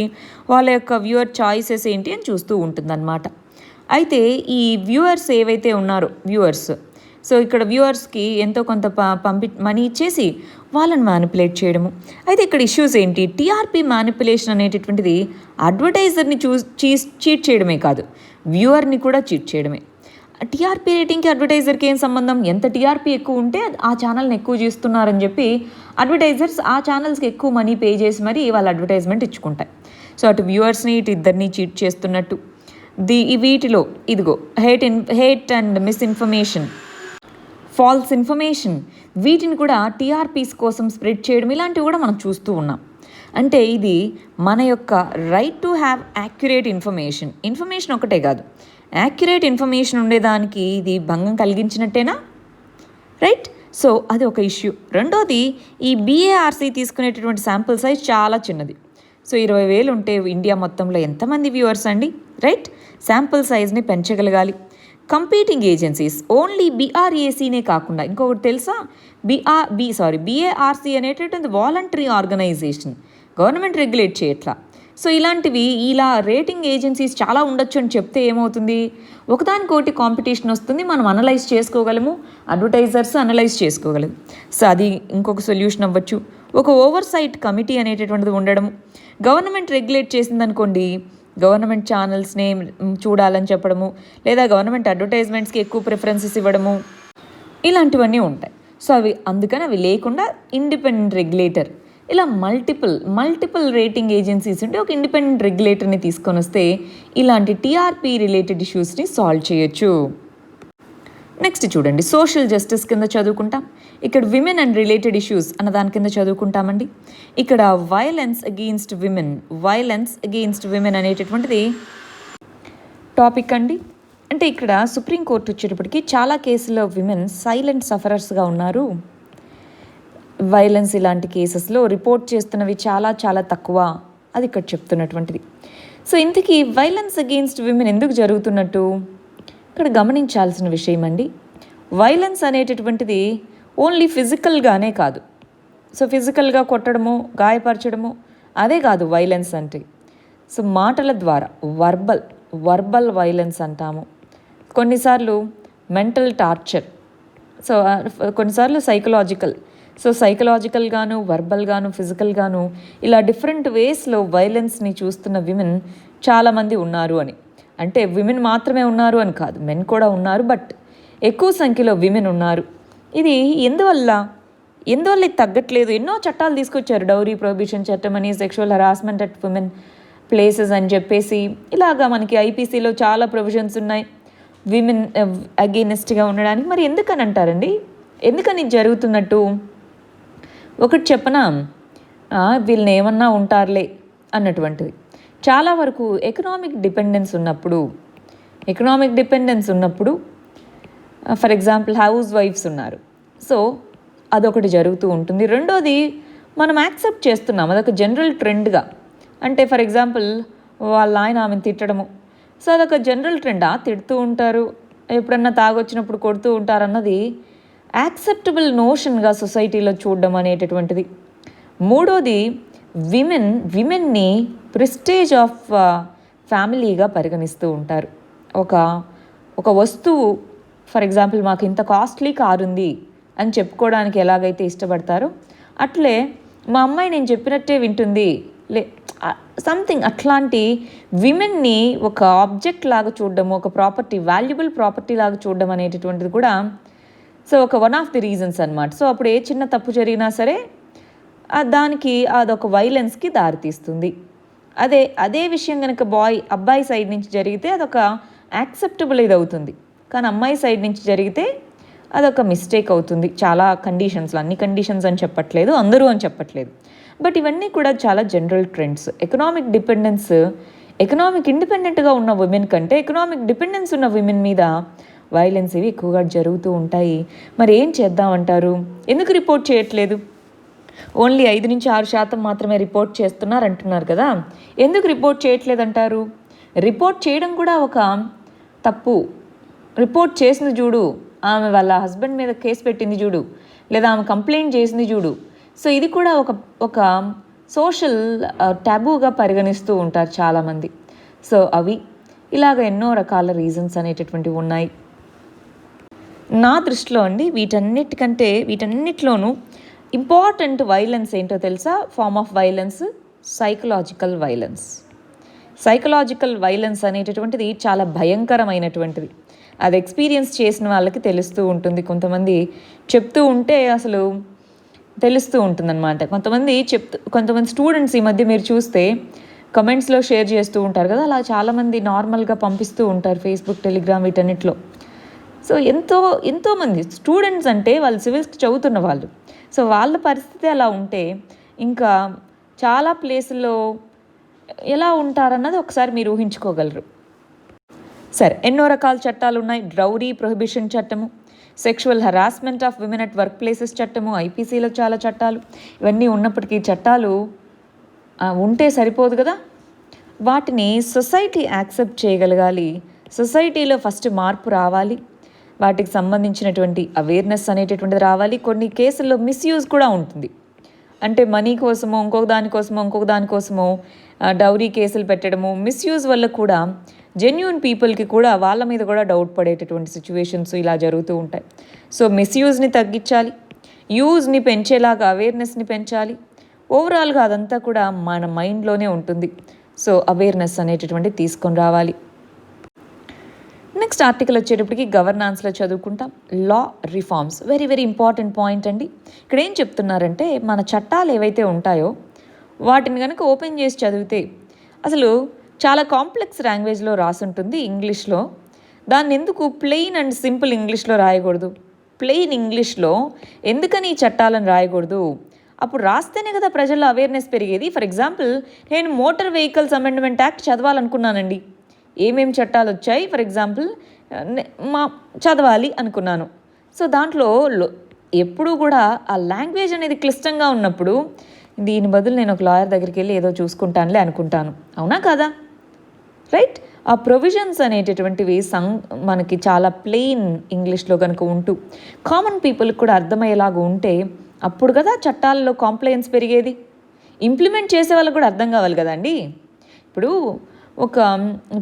వాళ్ళ యొక్క వ్యూవర్ చాయిసెస్ ఏంటి అని చూస్తూ ఉంటుందన్నమాట. అయితే ఈ వ్యూవర్స్ ఏవైతే ఉన్నారో సో ఇక్కడ వ్యూవర్స్కి ఎంతో కొంత మనీ ఇచ్చేసి వాళ్ళని మ్యానిపులేట్ చేయడము. అయితే ఇక్కడ ఇష్యూస్ ఏంటి, టీఆర్పీ మ్యానిపులేషన్ అనేటటువంటిది అడ్వర్టైజర్ని చీట్ చేయడమే కాదు, వ్యూవర్ని కూడా చీట్ చేయడమే. టీఆర్పీ రేటింగ్కి అడ్వర్టైజర్కి ఏం సంబంధం? ఎంత టీఆర్పీ ఎక్కువ ఉంటే ఆ ఛానల్ని ఎక్కువ చేస్తున్నారని చెప్పి అడ్వర్టైజర్స్ ఆ ఛానల్స్కి ఎక్కువ మనీ పే చేసి మరి వాళ్ళ అడ్వర్టైజ్మెంట్ ఇచ్చుకుంటాయి. సో అటు వ్యూవర్స్ని ఇటు ఇద్దరిని చీట్ చేస్తున్నట్టు. వీటిలో ఇదిగో hate and misinformation, false information, వీటిని కూడా టీఆర్పీస్ కోసం స్ప్రెడ్ చేయడం, ఇలాంటివి కూడా మనం చూస్తూ ఉన్నాం. అంటే ఇది మన యొక్క right to have accurate information ఒకటే కాదు, యాక్యురేట్ ఇన్ఫర్మేషన్ ఉండేదానికి ఇది భంగం కలిగించినట్టేనా, రైట్? సో అది ఒక ఇష్యూ. రెండోది, ఈ బీఏఆర్సీ తీసుకునేటటువంటి శాంపుల్ సైజ్ చాలా చిన్నది. సో 20,000 ఉంటే ఇండియా మొత్తంలో ఎంతమంది వ్యూవర్స్ అండి, రైట్? శాంపుల్ సైజ్ని పెంచగలగాలి. కంపీటింగ్ ఏజెన్సీస్ ఓన్లీ బీఆర్ఏసీనే కాకుండా ఇంకొకటి తెలుసా, బీఏఆర్సీ అనేటటువంటి వాలంటరీ ఆర్గనైజేషన్, గవర్నమెంట్ రెగ్యులేట్ చేయట్లా. సో ఇలాంటివి, ఇలా రేటింగ్ ఏజెన్సీస్ చాలా ఉండొచ్చు అని చెప్తే ఏమవుతుంది, ఒకదానికొకటి కాంపిటీషన్ వస్తుంది, మనం అనలైజ్ చేసుకోగలము, అడ్వర్టైజర్స్ అనలైజ్ చేసుకోగలము. సో అది ఇంకొక సొల్యూషన్ అవ్వచ్చు. ఒక ఓవర్ సైట్ కమిటీ అనేటటువంటిది ఉండడం, గవర్నమెంట్ రెగ్యులేట్ చేసిందనుకోండి, గవర్నమెంట్ ఛానల్స్ని చూడాలని చెప్పడము, లేదా గవర్నమెంట్ అడ్వర్టైజ్మెంట్స్కి ఎక్కువ ప్రిఫరెన్సెస్ ఇవ్వడము, ఇలాంటివన్నీ ఉంటాయి. సో అందుకని అవి లేకుండా ఇండిపెండెంట్ రెగ్యులేటర్, ఇలా మల్టిపుల్ రేటింగ్ ఏజెన్సీస్ ఉంటే ఒక ఇండిపెండెంట్ రెగ్యులేటర్ని తీసుకొని వస్తే ఇలాంటి టీఆర్పీ రిలేటెడ్ ఇష్యూస్ని సాల్వ్ చేయొచ్చు. నెక్స్ట్ చూడండి, సోషల్ జస్టిస్ కింద చదువుకుంటాం. ఇక్కడ విమెన్ అండ్ రిలేటెడ్ ఇష్యూస్ అన్న దాని కింద చదువుకుంటామండి. ఇక్కడ వైలెన్స్ అగెయిన్స్ట్ విమెన్ అనేటటువంటిది టాపిక్ అండి. అంటే ఇక్కడ సుప్రీంకోర్టు వచ్చేటప్పటికి చాలా కేసుల్లో విమెన్ సైలెంట్ సఫరర్స్గా ఉన్నారు. వైలెన్స్ ఇలాంటి కేసెస్లో రిపోర్ట్ చేస్తున్నవి చాలా తక్కువ, అది ఇక్కడ చెప్తున్నటువంటిది. సో ఇంతకీ వైలెన్స్ అగెయిన్స్ట్ విమెన్ ఎందుకు జరుగుతున్నట్టు ఇక్కడ గమనించాల్సిన విషయం అండి. వైలెన్స్ అనేటటువంటిది ఓన్లీ ఫిజికల్గానే కాదు. సో ఫిజికల్గా కొట్టడము, గాయపరచడము అదే కాదు వైలెన్స్ అంటే. సో మాటల ద్వారా వర్బల్ వైలెన్స్ అంటాము. కొన్నిసార్లు మెంటల్ టార్చర్, సో కొన్నిసార్లు సైకలాజికల్. సో సైకలాజికల్గాను, వర్బల్గాను, ఫిజికల్గాను ఇలా డిఫరెంట్ వేస్లో వైలెన్స్ని చూస్తున్న విమెన్ చాలామంది ఉన్నారు అని. అంటే విమెన్ మాత్రమే ఉన్నారు అని కాదు, మెన్ కూడా ఉన్నారు, బట్ ఎక్కువ సంఖ్యలో విమెన్ ఉన్నారు. ఇది ఎందువల్ల ఇది తగ్గట్లేదు? ఎన్నో చట్టాలు తీసుకొచ్చారు, డౌరీ ప్రొహిబిషన్ చట్టం అని, sexual harassment at women places అని చెప్పేసి, ఇలాగా మనకి ఐపీసీలో చాలా ప్రొవిజన్స్ ఉన్నాయి విమెన్ అగెయినెస్ట్గా ఉండడానికి. మరి ఎందుకని అంటారండి, ఎందుకని జరుగుతున్నట్టు? ఒకటి చెప్పనా, వీళ్ళని ఏమన్నా ఉంటారులే అన్నటువంటిది. చాలా వరకు ఎకనామిక్ డిపెండెన్స్ ఉన్నప్పుడు ఫర్ ఎగ్జాంపుల్ హౌస్ వైఫ్స్ ఉన్నారు, సో అదొకటి జరుగుతూ ఉంటుంది. రెండోది, మనం యాక్సెప్ట్ చేస్తున్నాం, అదొక జనరల్ ట్రెండ్గా. అంటే ఫర్ ఎగ్జాంపుల్ వాళ్ళ ఆయన ఆమెను తిట్టడము, సో అదొక జనరల్ ట్రెండ్. తిడుతూ ఉంటారు, ఎప్పుడన్నా తాగొచ్చినప్పుడు కొడుతూ ఉంటారు అన్నది యాక్సెప్టబుల్ నోషన్గా సొసైటీలో చూడడం అనేటటువంటిది. మూడోది, విమెన్ని ప్రెస్టేజ్ ఆఫ్ ఫ్యామిలీగా పరిగణిస్తూ ఉంటారు. ఒక వస్తువు, ఫర్ ఎగ్జాంపుల్ మాకు ఇంత కాస్ట్లీ కారు ఉంది అని చెప్పుకోవడానికి ఎలాగైతే ఇష్టపడతారో, అట్లే మా అమ్మాయి నేను చెప్పినట్టే వింటుంది సంథింగ్, అట్లాంటి విమెన్ని ఒక ఆబ్జెక్ట్ లాగా చూడడము, ఒక ప్రాపర్టీ, వాల్యుబుల్ ప్రాపర్టీ లాగా చూడడం అనేటటువంటిది కూడా so one of the reasons అన్నమాట. సో అప్పుడు ఏ చిన్న తప్పు జరిగినా సరే దానికి అదొక వైలెన్స్కి దారితీస్తుంది. అదే విషయం కనుక అబ్బాయి సైడ్ నుంచి జరిగితే అదొక యాక్సెప్టబుల్ ఇది అవుతుంది, కానీ అమ్మాయి సైడ్ నుంచి జరిగితే అదొక మిస్టేక్ అవుతుంది. చాలా కండిషన్స్లో, అన్ని కండిషన్స్ అని చెప్పట్లేదు, అందరూ అని చెప్పట్లేదు, బట్ ఇవన్నీ కూడా చాలా జనరల్ ట్రెండ్స్. ఎకనామిక్ ఇండిపెండెంట్గా ఉన్న విమెన్ కంటే ఎకనామిక్ డిపెండెన్స్ ఉన్న విమెన్ మీద వైలెన్స్ ఇవి ఎక్కువగా జరుగుతూ ఉంటాయి. మరి ఏం చేద్దామంటారు? ఎందుకు రిపోర్ట్ చేయట్లేదు? ఓన్లీ 5-6% మాత్రమే రిపోర్ట్ చేస్తున్నారు అంటున్నారు కదా, ఎందుకు రిపోర్ట్ చేయట్లేదంటారు? రిపోర్ట్ చేయడం కూడా ఒక తప్పు. రిపోర్ట్ చేసింది చూడు, ఆమె వాళ్ళ హస్బెండ్ మీద కేసు పెట్టింది చూడు, లేదా ఆమె కంప్లైంట్ చేసింది చూడు, సో ఇది కూడా ఒక సోషల్ టాబూగా పరిగణిస్తూ ఉంటారు చాలామంది. సో అవి ఇలాగ ఎన్నో రకాల రీజన్స్ అనేటటువంటివి ఉన్నాయి. నా దృష్టిలో అండి వీటన్నిటిలోనూ ఇంపార్టెంట్ వైలెన్స్ ఏంటో తెలుసా? Form of violence psychological violence అనేటటువంటిది చాలా భయంకరమైనటువంటిది. అది ఎక్స్పీరియన్స్ చేసిన వాళ్ళకి తెలుస్తూ ఉంటుంది. కొంతమంది చెప్తూ ఉంటే అసలు తెలుస్తూ ఉంటుందన్నమాట. కొంతమంది స్టూడెంట్స్ ఈ మధ్య మీరు చూస్తే కమెంట్స్లో షేర్ చేస్తూ ఉంటారు కదా, అలా చాలామంది నార్మల్గా పంపిస్తూ ఉంటారు ఫేస్బుక్, టెలిగ్రామ్ వీటన్నిటిలో. సో ఎంతోమంది స్టూడెంట్స్ అంటే వాళ్ళు సివిల్స్ చదువుతున్న వాళ్ళు. సో వాళ్ళ పరిస్థితి అలా ఉంటే ఇంకా చాలా ప్లేసుల్లో ఎలా ఉంటారన్నది ఒకసారి మీరు ఊహించుకోగలరు. సరే, ఎన్నో రకాల చట్టాలు ఉన్నాయి. రౌడీ ప్రొహిబిషన్ చట్టము, sexual harassment of women at work places చట్టము, ఐపీసీలో చాలా చట్టాలు. ఇవన్నీ ఉన్నప్పటికీ చట్టాలు ఉంటే సరిపోదు కదా, వాటిని సొసైటీ యాక్సెప్ట్ చేయగలగాలి. సొసైటీలో ఫస్ట్ మార్పు రావాలి, వాటికి సంబంధించినటువంటి అవేర్నెస్ అనేటటువంటిది రావాలి. కొన్ని కేసుల్లో మిస్యూజ్ కూడా ఉంటుంది. అంటే మనీ కోసమో ఇంకొక దానికోసమో డౌరీ కేసులు పెట్టడము, మిస్యూజ్ వల్ల కూడా జెన్యూన్ పీపుల్కి కూడా వాళ్ళ మీద కూడా డౌట్ పడేటటువంటి సిచ్యువేషన్స్ ఇలా జరుగుతూ ఉంటాయి. సో మిస్యూజ్ని తగ్గించాలి, యూజ్ని పెంచేలాగా అవేర్నెస్ని పెంచాలి. ఓవరాల్గా అదంతా కూడా మన మైండ్లోనే ఉంటుంది. సో అవేర్నెస్ అనేటటువంటిది తీసుకొని రావాలి. నెక్స్ట్ ఆర్టికల్ వచ్చేటప్పటికి గవర్నాన్స్లో చదువుకుంటాం. Law reforms, very very important point అండి. ఇక్కడ ఏం చెప్తున్నారంటే మన చట్టాలు ఏవైతే ఉంటాయో వాటిని కనుక ఓపెన్ చేసి చదివితే అసలు చాలా కాంప్లెక్స్ లాంగ్వేజ్లో రాసుంటుంది ఇంగ్లీష్లో. దాన్ని ఎందుకు ప్లెయిన్ అండ్ సింపుల్ ఇంగ్లీష్లో రాయకూడదు? ప్లెయిన్ ఇంగ్లీష్లో ఎందుకని ఈ చట్టాలను రాయకూడదు? అప్పుడు రాస్తేనే కదా ప్రజల్లో అవేర్నెస్ పెరిగేది. ఫర్ ఎగ్జాంపుల్, నేను మోటార్ వెహికల్స్ అమెండ్మెంట్ యాక్ట్ చదవాలనుకున్నానండి. ఏమేమి చట్టాలు వచ్చాయి ఫర్ ఎగ్జాంపుల్ చదవాలి అనుకున్నాను. సో దాంట్లో ఎప్పుడూ కూడా ఆ లాంగ్వేజ్ అనేది క్లిష్టంగా ఉన్నప్పుడు దీని బదులు నేను ఒక లాయర్ దగ్గరికి వెళ్ళి ఏదో చూసుకుంటానులే అనుకుంటాను. అవునా కదా? రైట్? ఆ ప్రొవిజన్స్ అనేటటువంటివి మనకి చాలా ప్లెయిన్ ఇంగ్లీష్లో కనుక ఉంటూ కామన్ పీపుల్కి కూడా అర్థమయ్యేలాగా ఉంటే అప్పుడు కదా చట్టాల్లో కాంప్లైన్స్ పెరిగేది. ఇంప్లిమెంట్ చేసే వాళ్ళకి కూడా అర్థం కావాలి కదండి. ఇప్పుడు ఒక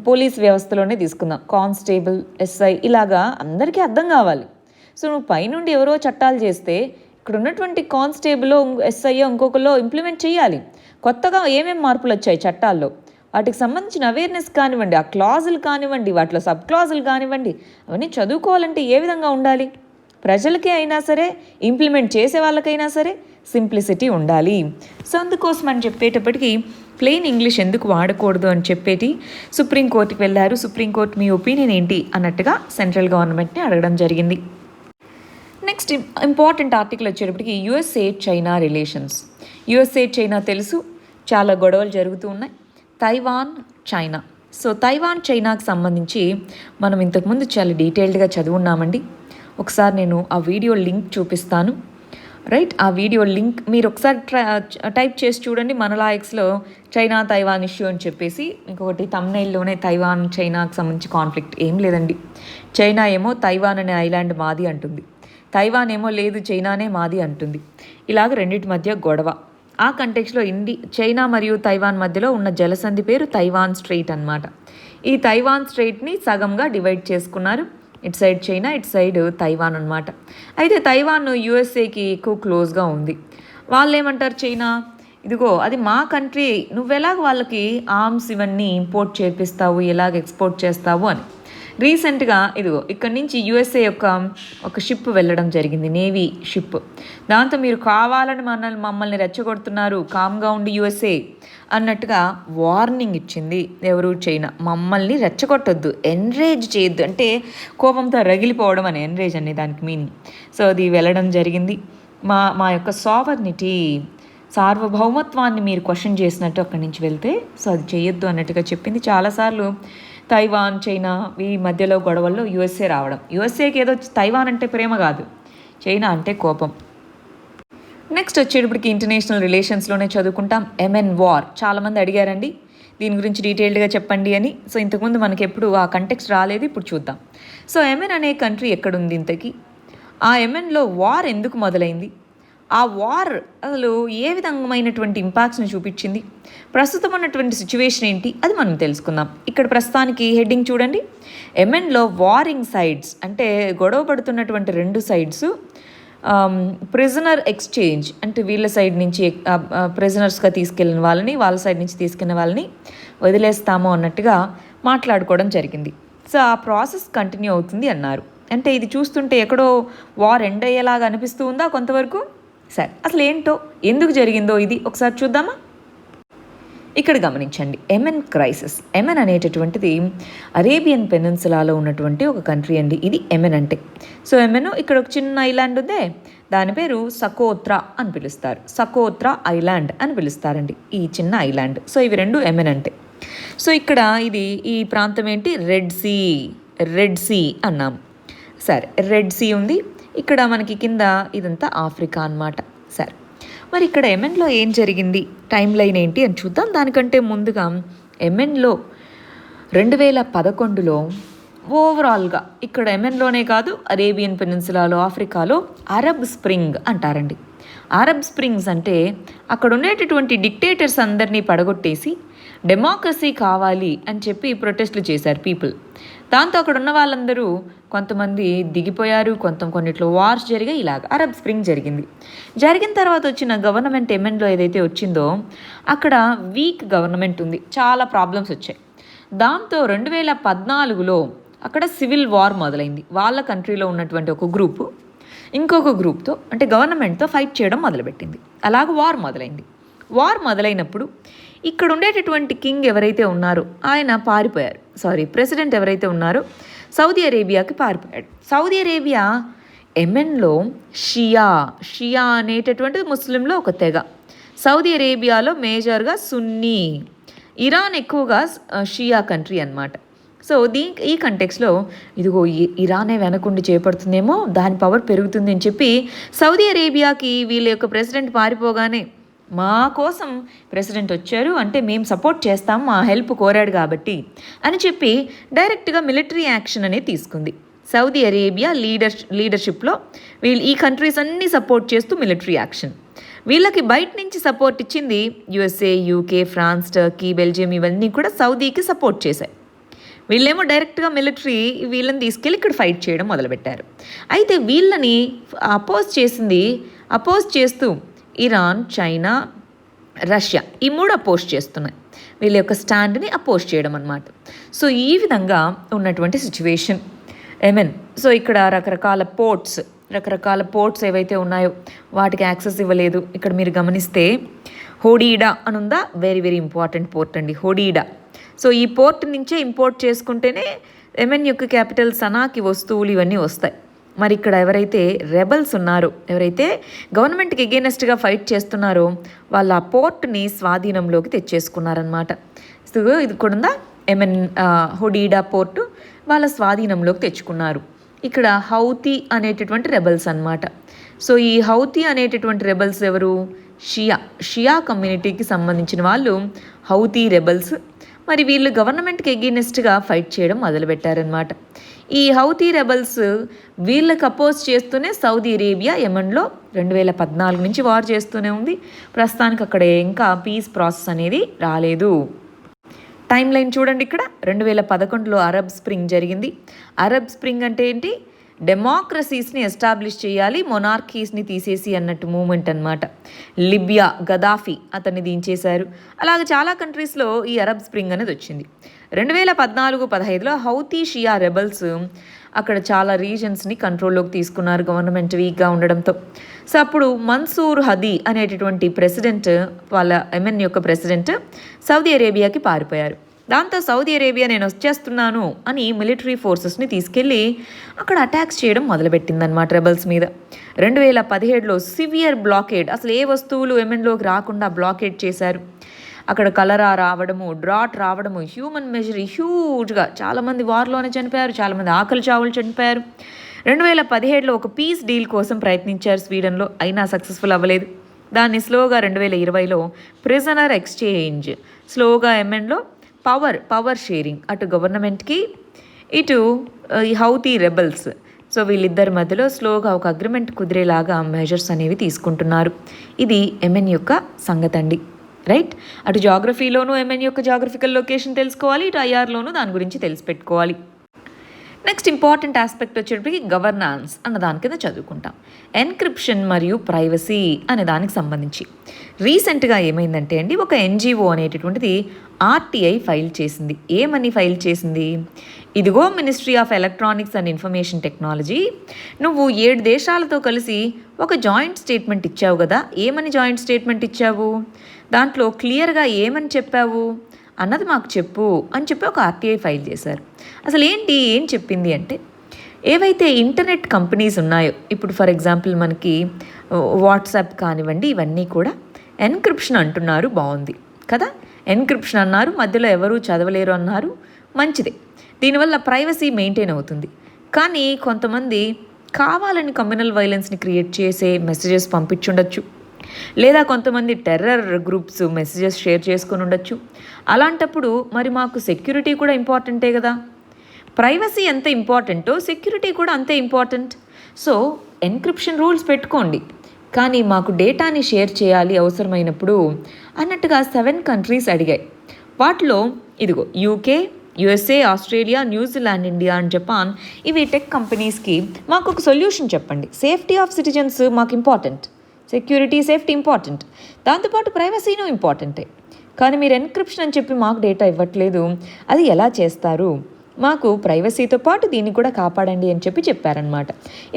పోలీస్ వ్యవస్థలోనే తీసుకుందాం, కానిస్టేబుల్, ఎస్ఐ, ఇలాగా అందరికీ అర్థం కావాలి. సో నువ్వు పైనుండి ఎవరో చట్టాలు చేస్తే ఇక్కడ ఉన్నటువంటి కానిస్టేబుల్, ఎస్ఐ ఇంకొకలో ఇంప్లిమెంట్ చేయాలి. కొత్తగా ఏమేమి మార్పులు వచ్చాయి చట్టాల్లో, వాటికి సంబంధించిన అవేర్నెస్ కానివ్వండి, ఆ క్లాజులు కానివ్వండి, వాటిలో సబ్ క్లాజులు కానివ్వండి, అవన్నీ చదువుకోవాలంటే ఏ విధంగా ఉండాలి? ప్రజలకే అయినా సరే, ఇంప్లిమెంట్ చేసే వాళ్ళకైనా సరే సింప్లిసిటీ ఉండాలి. సో అందుకోసం అని చెప్పేటప్పటికీ ప్లెయిన్ ఇంగ్లీష్ ఎందుకు వాడకూడదు అని చెప్పేటి సుప్రీంకోర్టుకి వెళ్ళారు. సుప్రీంకోర్టు మీ ఒపీనియన్ ఏంటి అన్నట్టుగా సెంట్రల్ గవర్నమెంట్ని అడగడం జరిగింది. నెక్స్ట్ ఇంపార్టెంట్ ఆర్టికల్ వచ్చేటప్పటికి USA China relations. USA China తెలుసు, చాలా గొడవలు జరుగుతూ ఉన్నాయి. Taiwan China. సో తైవాన్ చైనాకు సంబంధించి మనం ఇంతకుముందు చాలా డీటెయిల్డ్గా చదువున్నామండి. ఒకసారి నేను ఆ వీడియో లింక్ చూపిస్తాను. రైట్, ఆ వీడియో లింక్ మీరు ఒకసారి టైప్ చేసి చూడండి. మనలా ఎక్స్లో చైనా తైవాన్ ఇష్యూ అని చెప్పేసి, ఇంకొకటి తమ్నైల్లోనే తైవాన్ చైనాకు సంబంధించి కాన్ఫ్లిక్ట్ ఏం లేదండి. చైనా ఏమో తైవాన్ అనే ఐలాండ్ మాది అంటుంది, తైవాన్ ఏమో లేదు చైనానే మాది అంటుంది. ఇలాగ రెండింటి మధ్య గొడవ. ఆ కంటెక్స్లో చైనా మరియు తైవాన్ మధ్యలో ఉన్న జలసంధి పేరు తైవాన్ స్ట్రెయిట్ అన్నమాట. ఈ తైవాన్ స్ట్రెయిట్ని సగంగా డివైడ్ చేసుకున్నారు. ఇటు సైడ్ చైనా, ఇటు సైడ్ తైవాన్ అనమాట. అయితే తైవాన్ యుఎస్ఏకి ఎక్కువ క్లోజ్గా ఉంది. వాళ్ళు ఏమంటారు, చైనా ఇదిగో అది మా కంట్రీ, నువ్వెలాగ వాళ్ళకి ఆర్మ్స్ ఇవన్నీ ఇంపోర్ట్ చేపిస్తావు, ఎలాగ ఎక్స్పోర్ట్ చేస్తావు అని. రీసెంట్గా ఇదిగో ఇక్కడి నుంచి యుఎస్ఏ ఒక షిప్ వెళ్ళడం జరిగింది, నేవీ షిప్. దాంతో మీరు కావాలని మమ్మల్ని రెచ్చగొడుతున్నారు, కామ్గా ఉండి యుఎస్ఏ అన్నట్టుగా వార్నింగ్ ఇచ్చింది. ఎవరు? చైనా. మమ్మల్ని రెచ్చగొట్టొద్దు, ఎన్రేజ్ చేయొద్దు, అంటే కోపంతో రగిలిపోవడం అని ఎన్రేజ్ అనే దానికి మీనింగ్. సో అది వెళ్ళడం జరిగింది. మా యొక్క సార్వభౌమత్వాన్ని మీరు క్వశ్చన్ చేసినట్టు అక్కడి నుంచి వెళ్తే, సో అది చేయొద్దు అన్నట్టుగా చెప్పింది. చాలాసార్లు తైవాన్ చైనా ఈ మధ్యలో గొడవల్లో యుఎస్ఏ రావడం. యుఎస్ఏకి ఏదో తైవాన్ అంటే ప్రేమ కాదు, చైనా అంటే కోపం. నెక్స్ట్ వచ్చేటప్పటికి ఇంటర్నేషనల్ రిలేషన్స్లోనే చదువుకుంటాం. Yemen war. చాలామంది అడిగారండి దీని గురించి డీటెయిల్డ్గా చెప్పండి అని. సో ఇంతకుముందు మనకి ఎప్పుడు ఆ కంటెక్స్ట్ రాలేదు, ఇప్పుడు చూద్దాం. సో ఎంఎన్ అనే కంట్రీ ఎక్కడుంది ఇంతకీ? ఆ ఎంఎన్లో వార్ ఎందుకు మొదలైంది? ఆ వార్ అసలు ఏ విధమైనటువంటి ఇంపాక్ట్స్ని చూపించింది? ప్రస్తుతం ఉన్నటువంటి సిచ్యువేషన్ ఏంటి? అది మనం తెలుసుకుందాం. ఇక్కడ ప్రస్తుతానికి హెడ్డింగ్ చూడండి. ఎంఎన్లో వారింగ్ సైడ్స్, అంటే గొడవ పడుతున్నటువంటి రెండు సైడ్స్ ప్రిజనర్ ఎక్స్చేంజ్, అంటే వీళ్ళ సైడ్ నుంచి ప్రిజనర్స్గా తీసుకెళ్ళిన వాళ్ళని, వాళ్ళ సైడ్ నుంచి తీసుకెళ్ళిన వాళ్ళని వదిలేస్తాము అన్నట్టుగా మాట్లాడుకోవడం జరిగింది. సో ఆ ప్రాసెస్ కంటిన్యూ అవుతుంది అన్నారు. అంటే ఇది చూస్తుంటే ఎక్కడో వార్ ఎండ్ అయ్యేలాగా అనిపిస్తూ ఉందా కొంతవరకు? సరే, అసలు ఏంటో, ఎందుకు జరిగిందో ఇది ఒకసారి చూద్దామా? ఇక్కడ గమనించండి, ఎమెన్ క్రైసిస్. ఎమెన్ అనేటటువంటిది అరేబియన్ పెనిన్సులాలో ఉన్నటువంటి ఒక కంట్రీ అండి. ఇది ఎమెన్ అంటే. సో ఎమెన్ ఇక్కడ ఒక చిన్న ఐలాండ్ ఉందే, దాని పేరు సకోత్రా అని పిలుస్తారు. సకోత్రా ఐలాండ్ అని పిలుస్తారండి ఈ చిన్న ఐలాండ్. సో ఇవి రెండు ఎమెన్ అంటే. సో ఇక్కడ ఇది ఈ ప్రాంతం ఏంటి, రెడ్ సీ అన్నాము. సరే, రెడ్ సీ ఉంది ఇక్కడ మనకి కింద. ఇదంతా ఆఫ్రికా అన్నమాట. సరే, మరి ఇక్కడ ఎమెన్లో ఏం జరిగింది, టైం లైన్ ఏంటి అని చూద్దాం. దానికంటే ముందుగా ఎమెన్లో 2011లో ఓవరాల్గా ఇక్కడ ఎమెన్లోనే కాదు, అరేబియన్ పెనిన్సులాలో, ఆఫ్రికాలో అరబ్ స్ప్రింగ్ అంటారండి. అరబ్ స్ప్రింగ్స్ అంటే అక్కడ ఉండేటటువంటి డిక్టేటర్స్ అందరినీ పడగొట్టేసి డెమోక్రసీ కావాలి అని చెప్పి ప్రొటెస్ట్లు చేశారు పీపుల్. దాంతో అక్కడ ఉన్న వాళ్ళందరూ కొంతమంది దిగిపోయారు, కొన్నిట్లో వార్స్ జరిగాయి. ఇలాగ అరబ్ స్ప్రింగ్ జరిగింది. జరిగిన తర్వాత వచ్చిన గవర్నమెంట్ ఎమెన్లో ఏదైతే వచ్చిందో అక్కడ వీక్ గవర్నమెంట్ ఉంది, చాలా ప్రాబ్లమ్స్ వచ్చాయి. దాంతో 2014లో అక్కడ సివిల్ వార్ మొదలైంది. వాళ్ళ కంట్రీలో ఉన్నటువంటి ఒక గ్రూపు ఇంకొక గ్రూప్తో అంటే గవర్నమెంట్తో ఫైట్ చేయడం మొదలుపెట్టింది. అలాగ వార్ మొదలైంది. వార్ మొదలైనప్పుడు ఇక్కడ ఉండేటటువంటి కింగ్ ఎవరైతే ఉన్నారో ఆయన పారిపోయారు. ప్రెసిడెంట్ ఎవరైతే ఉన్నారో సౌదీ అరేబియాకి పారిపోయాడు. సౌదీ అరేబియా ఎమెన్లో షియా అనేటటువంటిది ముస్లింలో ఒక తెగ. సౌదీ అరేబియాలో మేజర్గా సున్నీ, ఇరాన్ ఎక్కువగా షియా కంట్రీ అన్నమాట. సో ఈ కంటెక్స్లో ఇదిగో ఇరానే వెనకుండి చేపడుతుందేమో, దాని పవర్ పెరుగుతుంది అని చెప్పి సౌదీ అరేబియాకి వీళ్ళ యొక్క ప్రెసిడెంట్ పారిపోగానే మా కోసం ప్రెసిడెంట్ వచ్చారు అంటే మేము సపోర్ట్ చేస్తాం, మా హెల్ప్ కోరాడు కాబట్టి అని చెప్పి డైరెక్ట్గా మిలిటరీ యాక్షన్ అనేది తీసుకుంది. సౌదీ అరేబియా లీడర్షిప్లో వీళ్ళు ఈ కంట్రీస్ అన్నీ సపోర్ట్ చేస్తూ మిలిటరీ యాక్షన్. వీళ్ళకి బయట నుంచి సపోర్ట్ ఇచ్చింది USA, UK, France, Turkey, Belgium ఇవన్నీ కూడా సౌదీకి సపోర్ట్ చేశాయి. వీళ్ళేమో డైరెక్ట్గా మిలిటరీ వీళ్ళని తీసుకెళ్ళి ఇక్కడ ఫైట్ చేయడం మొదలుపెట్టారు. అయితే వీళ్ళని అపోజ్ చేస్తూ ఇరాన్, చైనా, రష్యా ఈ మూడు అపోజ్ చేస్తున్నాయి. వీళ్ళ యొక్క స్టాండ్ని అపోజ్ చేయడం అన్నమాట. సో ఈ విధంగా ఉన్నటువంటి సిచ్యువేషన్ ఎమెన్. సో ఇక్కడ రకరకాల పోర్ట్స్ ఏవైతే ఉన్నాయో వాటికి యాక్సెస్ ఇవ్వలేదు. ఇక్కడ మీరు గమనిస్తే హోడీడా అని ఉందా, వెరీ వెరీ ఇంపార్టెంట్ పోర్ట్ అండి హోడీడా. సో ఈ పోర్ట్ నుంచే ఇంపోర్ట్ చేసుకుంటేనే ఎమెన్ యొక్క క్యాపిటల్ సనాకి వస్తువులు ఇవన్నీ వస్తాయి. మరి ఇక్కడ ఎవరైతే రెబల్స్ ఉన్నారో, ఎవరైతే గవర్నమెంట్కి ఎగెయినెస్ట్గా ఫైట్ చేస్తున్నారో వాళ్ళ ఆ పోర్ట్ని స్వాధీనంలోకి తెచ్చేసుకున్నారనమాట. సో ఇది కూడా ఎమెన్ హోడీడా పోర్టు వాళ్ళ స్వాధీనంలోకి తెచ్చుకున్నారు. ఇక్కడ హౌతీ అనేటటువంటి రెబల్స్ అన్నమాట. సో ఈ హౌతీ అనేటటువంటి రెబల్స్ ఎవరు, షియా కమ్యూనిటీకి సంబంధించిన వాళ్ళు హౌతీ రెబల్స్. మరి వీళ్ళు గవర్నమెంట్కి ఎగెయినెస్ట్గా ఫైట్ చేయడం మొదలుపెట్టారనమాట. ఈ హౌతీ రెబల్స్ వీళ్ళకి అపోజ్ చేస్తూనే సౌదీ అరేబియా యెమెన్లో 2014 నుంచి వార్ చేస్తూనే ఉంది. ప్రస్తుతానికి అక్కడ ఇంకా పీస్ ప్రాసెస్ అనేది రాలేదు. టైం లైన్ చూడండి. ఇక్కడ 2011లో అరబ్ స్ప్రింగ్ జరిగింది. అరబ్ స్ప్రింగ్ అంటే ఏంటి, డెమోక్రసీస్ని ఎస్టాబ్లిష్ చేయాలి, మొనార్కీస్ని తీసేసి అన్నట్టు మూమెంట్ అనమాట. లిబియా గదాఫీ అతన్ని దించేశారు. అలాగే చాలా కంట్రీస్లో ఈ అరబ్ స్ప్రింగ్ అనేది వచ్చింది. 2014-15లో హౌతీ షియా రెబల్స్ అక్కడ చాలా రీజన్స్ని కంట్రోల్లోకి తీసుకున్నారు గవర్నమెంట్ వీక్గా ఉండడంతో. సో అప్పుడు మన్సూర్ హదీ అనేటటువంటి ప్రెసిడెంట్, వాళ్ళ యెమెన్ యొక్క ప్రెసిడెంట్ సౌదీ అరేబియాకి పారిపోయారు. దాంతో సౌదీ అరేబియా నేను వచ్చేస్తున్నాను అని మిలిటరీ ఫోర్సెస్ని తీసుకెళ్ళి అక్కడ అటాక్స్ చేయడం మొదలుపెట్టిందనమాట రెబల్స్ మీద. 2017లో సివియర్ బ్లాకేడ్, అసలు ఏ వస్తువులు యెమెన్లోకి రాకుండా బ్లాకేడ్ చేశారు. అక్కడ కలరా రావడము, డ్రాట్ రావడము, హ్యూమన్ మెజరీ హ్యూజ్గా, చాలామంది వార్లోనే చనిపోయారు, చాలామంది ఆకలి చావులు చనిపోయారు. 2017లో ఒక పీస్ డీల్ కోసం ప్రయత్నించారు స్వీడన్లో, అయినా సక్సెస్ఫుల్ అవ్వలేదు. దాన్ని స్లోగా 2020లో ప్రిజనర్ ఎక్స్చేంజ్, స్లోగా యెమెన్లో పవర్ షేరింగ్, అటు గవర్నమెంట్కి ఇటు ఈ హౌతీ రెబల్స్. సో వీళ్ళిద్దరి మధ్యలో స్లోగా ఒక అగ్రిమెంట్ కుదిరేలాగా మెజర్స్ అనేవి తీసుకుంటున్నారు. ఇది యెమెన్ యొక్క సంగతి అండి. రైట్, అటు జాగ్రఫీలోనూ యెమెన్ యొక్క జాగ్రఫికల్ లొకేషన్ తెలుసుకోవాలి, ఇటు ఐఆర్లోనూ దాని గురించి తెలిసి పెట్టుకోవాలి. నెక్స్ట్ ఇంపార్టెంట్ ఆస్పెక్ట్ వచ్చేటప్పటికి గవర్నాన్స్ అన్న దాని కింద చదువుకుంటాం. ఎన్క్రిప్షన్ మరియు ప్రైవసీ అనే దానికి సంబంధించి రీసెంట్గా ఏమైందంటే అండి, ఒక ఎన్జిఓ అనేటటువంటిది ఆర్టీఐ ఫైల్ చేసింది. ఏమని ఫైల్ చేసింది? ఇదిగో ministry of electronics and information technology, నువ్వు 7 దేశాలతో కలిసి ఒక జాయింట్ స్టేట్మెంట్ ఇచ్చావు కదా, ఏమని జాయింట్ స్టేట్మెంట్ ఇచ్చావు, దాంట్లో క్లియర్గా ఏమని చెప్పావు అన్నది మాకు చెప్పు అని చెప్పి ఒక ఆర్టీఐ ఫైల్ చేశారు. అసలు ఏం చెప్పింది అంటే, ఏవైతే ఇంటర్నెట్ కంపెనీస్ ఉన్నాయో, ఇప్పుడు ఫర్ ఎగ్జాంపుల్ మనకి వాట్సాప్ కానివ్వండి, ఇవన్నీ కూడా ఎన్క్రిప్షన్ అంటున్నారు, బాగుంది కదా, ఎన్క్రిప్షన్ అన్నారు, మధ్యలో ఎవరూ చదవలేరు అన్నారు, మంచిదే, దీనివల్ల ప్రైవసీ మెయింటైన్ అవుతుంది. కానీ కొంతమంది కావాలని కమ్యూనల్ వైలెన్స్ని క్రియేట్ చేసే మెసేజెస్ పంపించుండొచ్చు, లేదా కొంతమంది టెర్రర్ గ్రూప్స్ మెసేజెస్ షేర్ చేసుకుని ఉండొచ్చు. అలాంటప్పుడు మరి మాకు సెక్యూరిటీ కూడా ఇంపార్టెంటే కదా, ప్రైవసీ ఎంత ఇంపార్టెంటో సెక్యూరిటీ కూడా అంతే ఇంపార్టెంట్. సో ఎన్క్రిప్షన్ రూల్స్ పెట్టుకోండి, కానీ మాకు డేటాని షేర్ చేయాలి అవసరమైనప్పుడు అన్నట్టుగా 7 కంట్రీస్ అడిగాయి. వాటిలో ఇదిగో UK, USA, Australia, New Zealand, India and Japan, ఇవి టెక్ కంపెనీస్కి మాకు ఒక సొల్యూషన్ చెప్పండి. సేఫ్టీ ఆఫ్ సిటిజన్స్ మాకు ఇంపార్టెంట్, సెక్యూరిటీ సేఫ్టీ ఇంపార్టెంట్, దాంతోపాటు ప్రైవసీను ఇంపార్టెంటే, కానీ మీరు ఎన్క్రిప్షన్ అని చెప్పి మాకు డేటా ఇవ్వట్లేదు, అది ఎలా చేస్తారు, మాకు ప్రైవసీతో పాటు దీన్ని కూడా కాపాడండి అని చెప్పి చెప్పారనమాట.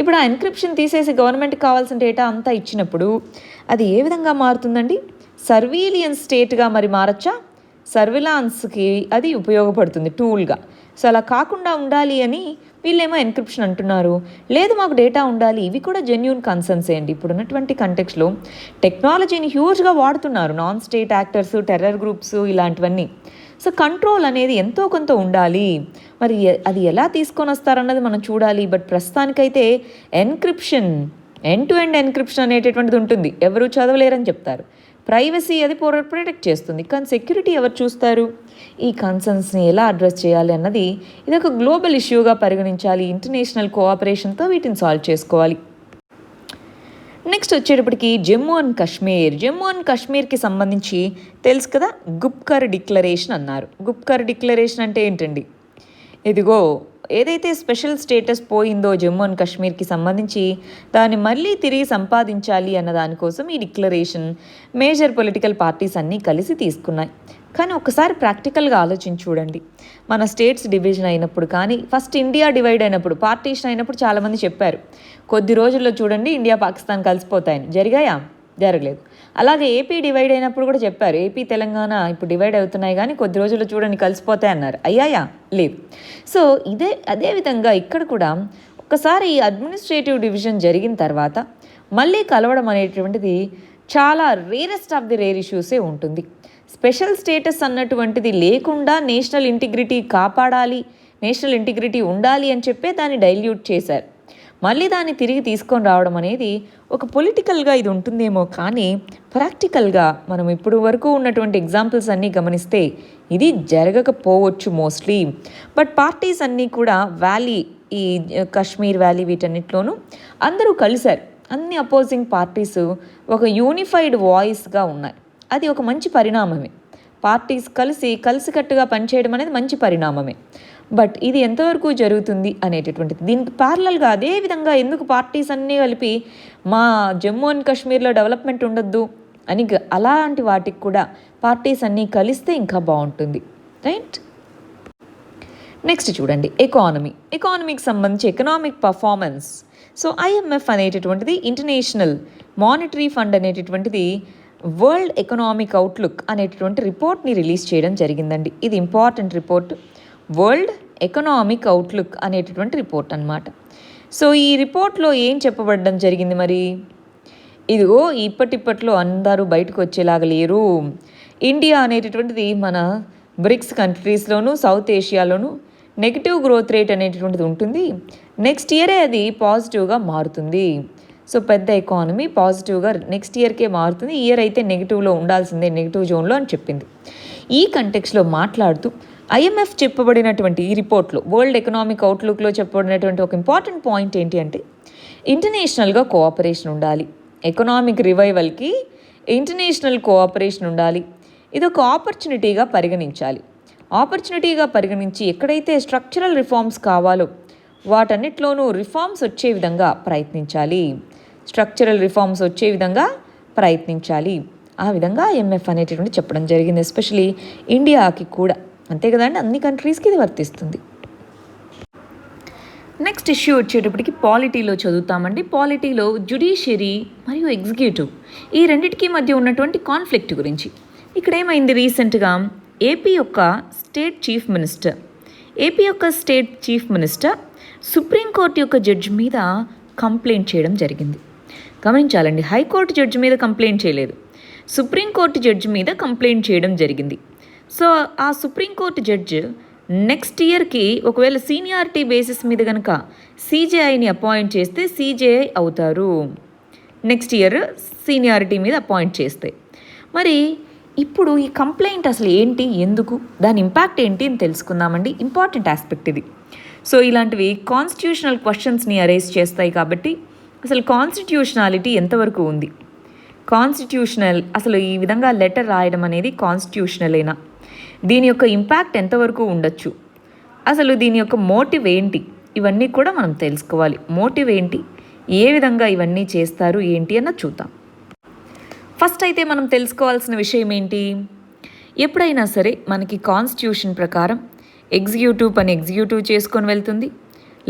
ఇప్పుడు ఆ ఎన్క్రిప్షన్ తీసేసి గవర్నమెంట్కి కావాల్సిన డేటా అంతా ఇచ్చినప్పుడు అది ఏ విధంగా మారుతుందండి? సర్వీలియన్స్ స్టేట్గా మరి మారచ్చా? సర్విలాన్స్కి అది ఉపయోగపడుతుంది టూల్గా. సో అలా కాకుండా ఉండాలి అని వీళ్ళేమో ఎన్క్రిప్షన్ అంటున్నారు, లేదు మాకు డేటా ఉండాలి. ఇవి కూడా జెన్యూన్ కన్సర్న్సే అండి. ఇప్పుడు ఉన్నటువంటి కంటెక్స్లో టెక్నాలజీని హ్యూజ్గా వాడుతున్నారు non state actors, terror groups, ఇలాంటివన్నీ. సో కంట్రోల్ అనేది ఎంతో కొంత ఉండాలి. మరి అది ఎలా తీసుకొని వస్తారన్నది మనం చూడాలి. బట్ ప్రస్తుతానికైతే encryption, end to end encryption అనేటటువంటిది ఉంటుంది, ఎవరు చదవలేరని చెప్తారు. ప్రైవసీ అది ప్రొటెక్ట్ చేస్తుంది, కానీ సెక్యూరిటీ ఎవరు చూస్తారు? ఈ కన్సర్న్స్ని ఎలా అడ్రస్ చేయాలి అన్నది ఇది ఒక గ్లోబల్ ఇష్యూగా పరిగణించాలి. ఇంటర్నేషనల్ కోఆపరేషన్తో వీటిని సాల్వ్ చేసుకోవాలి. నెక్స్ట్ వచ్చేటప్పటికి జమ్మూ అండ్ కాశ్మీర్కి సంబంధించి తెలుసు కదా, గుప్కర్ డిక్లరేషన్ అన్నారు. గుప్కర్ డిక్లరేషన్ అంటే ఏంటండి? ఇదిగో ఏదైతే స్పెషల్ స్టేటస్ పోయిందో జమ్మూ అండ్ కాశ్మీర్కి సంబంధించి దాన్ని మళ్ళీ తిరిగి సంపాదించాలి అన్న దానికోసం ఈ డిక్లరేషన్ మేజర్ పొలిటికల్ పార్టీస్ అన్నీ కలిసి తీసుకున్నాయి. కానీ ఒకసారి ప్రాక్టికల్గా ఆలోచించి చూడండి, మన స్టేట్స్ డివిజన్ అయినప్పుడు కానీ ఫస్ట్ ఇండియా డివైడ్ అయినప్పుడు, పార్టీషన్ అయినప్పుడు చాలామంది చెప్పారు కొద్ది రోజుల్లో చూడండి ఇండియా పాకిస్తాన్ కలిసిపోతాయని. జరిగాయా? జరగలేదు. అలాగే ఏపీ డివైడ్ అయినప్పుడు కూడా చెప్పారు, ఏపీ తెలంగాణ ఇప్పుడు డివైడ్ అవుతున్నాయి కానీ కొద్ది రోజుల్లో చూడండి కలిసిపోతాయి అన్నారు. అయ్యాయా? లేదు. సో అదే విధంగా ఇక్కడ కూడా ఒకసారి ఈ అడ్మినిస్ట్రేటివ్ డివిజన్ జరిగిన తర్వాత మళ్ళీ కలవడం అనేటువంటిది చాలా రేరెస్ట్ ఆఫ్ ది రేర్ ఇష్యూసే ఉంటుంది. స్పెషల్ స్టేటస్ అన్నటువంటిది లేకుండా నేషనల్ ఇంటిగ్రిటీ కాపాడాలి, నేషనల్ ఇంటిగ్రిటీ ఉండాలి అని చెప్పే దాన్ని డైల్యూట్ చేశారు. మళ్ళీ దాన్ని తిరిగి తీసుకొని రావడం అనేది ఒక పొలిటికల్గా ఇది ఉంటుందేమో, కానీ ప్రాక్టికల్గా మనం ఇప్పుడు వరకు ఉన్నటువంటి ఎగ్జాంపుల్స్ అన్నీ గమనిస్తే ఇది జరగకపోవచ్చు మోస్ట్లీ. బట్ పార్టీస్ అన్నీ కూడా వ్యాలీ, ఈ కాశ్మీర్ వ్యాలీ వీటన్నిటిలోనూ అందరూ కలిశారు. అన్ని అపోజింగ్ పార్టీస్ ఒక యూనిఫైడ్ వాయిస్గా ఉన్నాయి. అది ఒక మంచి పరిణామమే. పార్టీస్ కలిసికట్టుగా పనిచేయడం అనేది మంచి పరిణామమే. బట్ ఇది ఎంతవరకు జరుగుతుంది అనేటటువంటిది దీనికి ప్యారలల్గా అదే విధంగా ఎందుకు పార్టీస్ అన్నీ కలిపి మా జమ్మూ అండ్ కాశ్మీర్లో డెవలప్మెంట్ ఉండొద్దు అని అలాంటి వాటికి కూడా పార్టీస్ అన్నీ కలిస్తే ఇంకా బాగుంటుంది, రైట్? నెక్స్ట్ చూడండి, ఎకానమీకి సంబంధించి ఎకనామిక్ పర్ఫార్మెన్స్. సో ఐఎంఎఫ్ అనేటటువంటిది, ఇంటర్నేషనల్ మానిటరీ ఫండ్ అనేటటువంటిది వరల్డ్ ఎకనామిక్ అవుట్లుక్ అనేటటువంటి రిపోర్ట్ని రిలీజ్ చేయడం జరిగిందండి. ఇది important report, world economic outlook అనేటటువంటి రిపోర్ట్ అన్నమాట. సో ఈ రిపోర్ట్లో ఏం చెప్పబడడం జరిగింది మరి? ఇదిగో ఇప్పటిలో అందరూ బయటకు వచ్చేలాగా లేరు. ఇండియా అనేటటువంటిది మన బ్రిక్స్ కంట్రీస్లోను సౌత్ ఏషియాలోను నెగిటివ్ గ్రోత్ రేట్ అనేటటువంటిది ఉంటుంది. నెక్స్ట్ ఇయరే అది పాజిటివ్గా మారుతుంది. సో పెద్ద ఎకానమీ పాజిటివ్గా నెక్స్ట్ ఇయర్కే మారుతుంది. ఇయర్ అయితే నెగిటివ్లో ఉండాల్సిందే, నెగిటివ్ జోన్లో అని చెప్పింది. ఈ కంటెక్స్లో మాట్లాడుతూ ఐఎంఎఫ్ చెప్పబడినటువంటి ఈ రిపోర్ట్లో, వరల్డ్ ఎకనామిక్ అవుట్లుక్లో చెప్పబడినటువంటి ఒక ఇంపార్టెంట్ పాయింట్ ఏంటి అంటే, ఇంటర్నేషనల్గా కోఆపరేషన్ ఉండాలి. ఎకనామిక్ రివైవల్కి ఇంటర్నేషనల్ కోఆపరేషన్ ఉండాలి. ఇది ఒక ఆపర్చునిటీగా పరిగణించాలి. ఆపర్చునిటీగా పరిగణించి ఎక్కడైతే స్ట్రక్చరల్ రిఫార్మ్స్ కావాలో వాటన్నిటిలోనూ రిఫార్మ్స్ వచ్చే విధంగా ప్రయత్నించాలి, స్ట్రక్చరల్ రిఫార్మ్స్ వచ్చే విధంగా ప్రయత్నించాలి. ఆ విధంగా IMF అనేటటువంటి చెప్పడం జరిగింది. ఎస్పెషలీ ఇండియాకి కూడా, అంతే కదండి, అన్ని కంట్రీస్కి ఇది వర్తిస్తుంది. నెక్స్ట్ ఇష్యూ వచ్చేటప్పటికి పాలిటీలో చదువుతామండి. పాలిటీలో జ్యుడిషియరీ మరియు ఎగ్జిక్యూటివ్ ఈ రెండింటికి మధ్య ఉన్నటువంటి కాన్ఫ్లిక్ట్ గురించి. ఇక్కడ ఏమైంది, రీసెంట్గా ఏపీ యొక్క స్టేట్ చీఫ్ మినిస్టర్ సుప్రీంకోర్టు యొక్క జడ్జి మీద కంప్లైంట్ చేయడం జరిగింది. గమనించాలండి, హైకోర్టు జడ్జి మీద కంప్లైంట్ చేయలేదు, సుప్రీంకోర్టు జడ్జి మీద కంప్లైంట్ చేయడం జరిగింది. సో ఆ సుప్రీంకోర్టు జడ్జి నెక్స్ట్ ఇయర్కి ఒకవేళ సీనియారిటీ బేసిస్ మీద కనుక CJIని అపాయింట్ చేస్తే CJI అవుతారు, నెక్స్ట్ ఇయర్ సీనియారిటీ మీద అపాయింట్ చేస్తే. మరి ఇప్పుడు ఈ కంప్లైంట్ అసలు ఏంటి, ఎందుకు, దాని ఇంపాక్ట్ ఏంటి అని తెలుసుకుందామండి. ఇంపార్టెంట్ ఆస్పెక్ట్ ఇది. సో ఇలాంటివి కాన్స్టిట్యూషనల్ క్వశ్చన్స్ని అరైజ్ చేస్తాయి కాబట్టి అసలు కాన్స్టిట్యూషనాలిటీ ఎంతవరకు ఉంది, అసలు ఈ విధంగా లెటర్ రాయడం అనేది కాన్స్టిట్యూషనలేనా, దీని యొక్క ఇంపాక్ట్ ఎంతవరకు ఉండొచ్చు, అసలు దీని యొక్క మోటివ్ ఏంటి, ఇవన్నీ కూడా మనం తెలుసుకోవాలి. మోటివ్ ఏంటి, ఏ విధంగా ఇవన్నీ చేస్తారు ఏంటి అన్న చూద్దాం. ఫస్ట్ అయితే మనం తెలుసుకోవాల్సిన విషయం ఏంటి, ఎప్పుడైనా సరే మనకి కాన్స్టిట్యూషన్ ప్రకారం ఎగ్జిక్యూటివ్ పని ఎగ్జిక్యూటివ్ చేసుకొని వెళ్తుంది,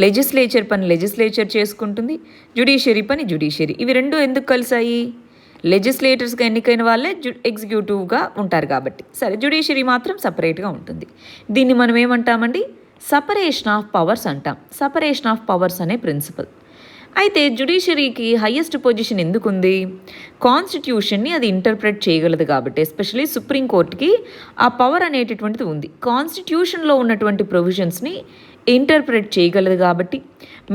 లెజిస్లేచర్ పని లెజిస్లేచర్ చేసుకుంటుంది, జ్యుడిషియరీ పని జ్యుడిషియరీ. ఇవి రెండు ఎందుకు కలిసాయి, లెజిస్లేటర్స్గా ఎన్నికైన వాళ్ళే ఎగ్జిక్యూటివ్గా ఉంటారు కాబట్టి. సరే, జ్యుడిషియరీ మాత్రం సపరేట్గా ఉంటుంది. దీన్ని మనం ఏమంటామండి, సపరేషన్ ఆఫ్ పవర్స్ అంటాం. సపరేషన్ ఆఫ్ పవర్స్ అనే ప్రిన్సిపల్. అయితే జ్యుడిషియరీకి హయ్యెస్ట్ పొజిషన్ ఎందుకుంది, కాన్స్టిట్యూషన్ని అది ఇంటర్ప్రెట్ చేయగలదు కాబట్టి. ఎస్పెషలీ సుప్రీంకోర్టుకి ఆ పవర్ అనేటటువంటిది ఉంది, కాన్స్టిట్యూషన్లో ఉన్నటువంటి ప్రొవిజన్స్ని ఇంటర్ప్రెట్ చేయగలదు కాబట్టి.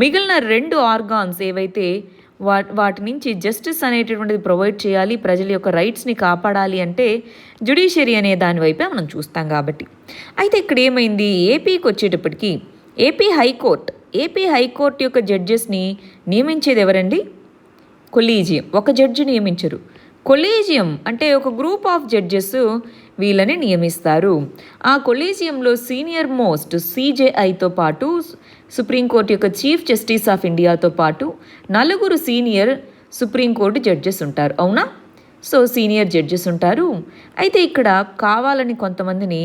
మిగిలిన 2 ఆర్గాన్స్ ఏవైతే వాటి నుంచి జస్టిస్ అనేటటువంటిది ప్రొవైడ్ చేయాలి, ప్రజల యొక్క రైట్స్ని కాపాడాలి అంటే జ్యుడిషియరీ అనే దాని వైపే మనం చూస్తాం కాబట్టి. అయితే ఇక్కడ ఏమైంది, ఏపీకి వచ్చేటప్పటికి ఏపీ హైకోర్టు యొక్క జడ్జెస్ని నియమించేది ఎవరండి, కొలీజియం. ఒక జడ్జి నియమించరు, కొలీజియం అంటే ఒక గ్రూప్ ఆఫ్ జడ్జెస్ వీళ్ళని నియమిస్తారు. ఆ కొలీజియంలో సీనియర్ మోస్ట్ CJIతో పాటు సుప్రీంకోర్టు యొక్క చీఫ్ జస్టిస్ ఆఫ్ ఇండియాతో పాటు 4 సీనియర్ సుప్రీంకోర్టు జడ్జెస్ ఉంటారు. అవునా? సో సీనియర్ జడ్జెస్ ఉంటారు. అయితే ఇక్కడ కావాలని కొంతమందిని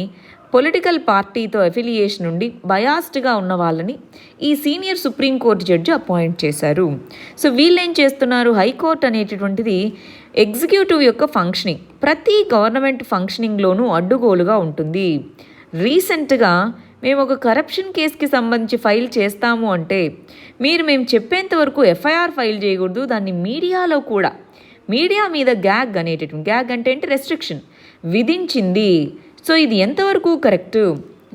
పొలిటికల్ పార్టీతో అఫిలియేషన్ ఉండి బయాస్డ్గా ఉన్న వాళ్ళని ఈ సీనియర్ సుప్రీంకోర్టు జడ్జి అపాయింట్ చేశారు. సో వీళ్ళేం చేస్తున్నారు, హైకోర్టు అనేటటువంటిది ఎగ్జిక్యూటివ్ యొక్క ఫంక్షనింగ్, ప్రతి గవర్నమెంట్ ఫంక్షనింగ్లోనూ అడ్డుగోలుగా ఉంటుంది. రీసెంట్గా మేము ఒక కరప్షన్ కేసుకి సంబంధించి ఫైల్ చేస్తాము అంటే మేము చెప్పేంత వరకు FIR ఫైల్ చేయకూడదు, దాన్ని మీడియాలో కూడా, మీడియా మీద గ్యాగ్ అంటే ఏంటి, రెస్ట్రిక్షన్ విధించింది. సో ఇది ఎంతవరకు కరెక్ట్,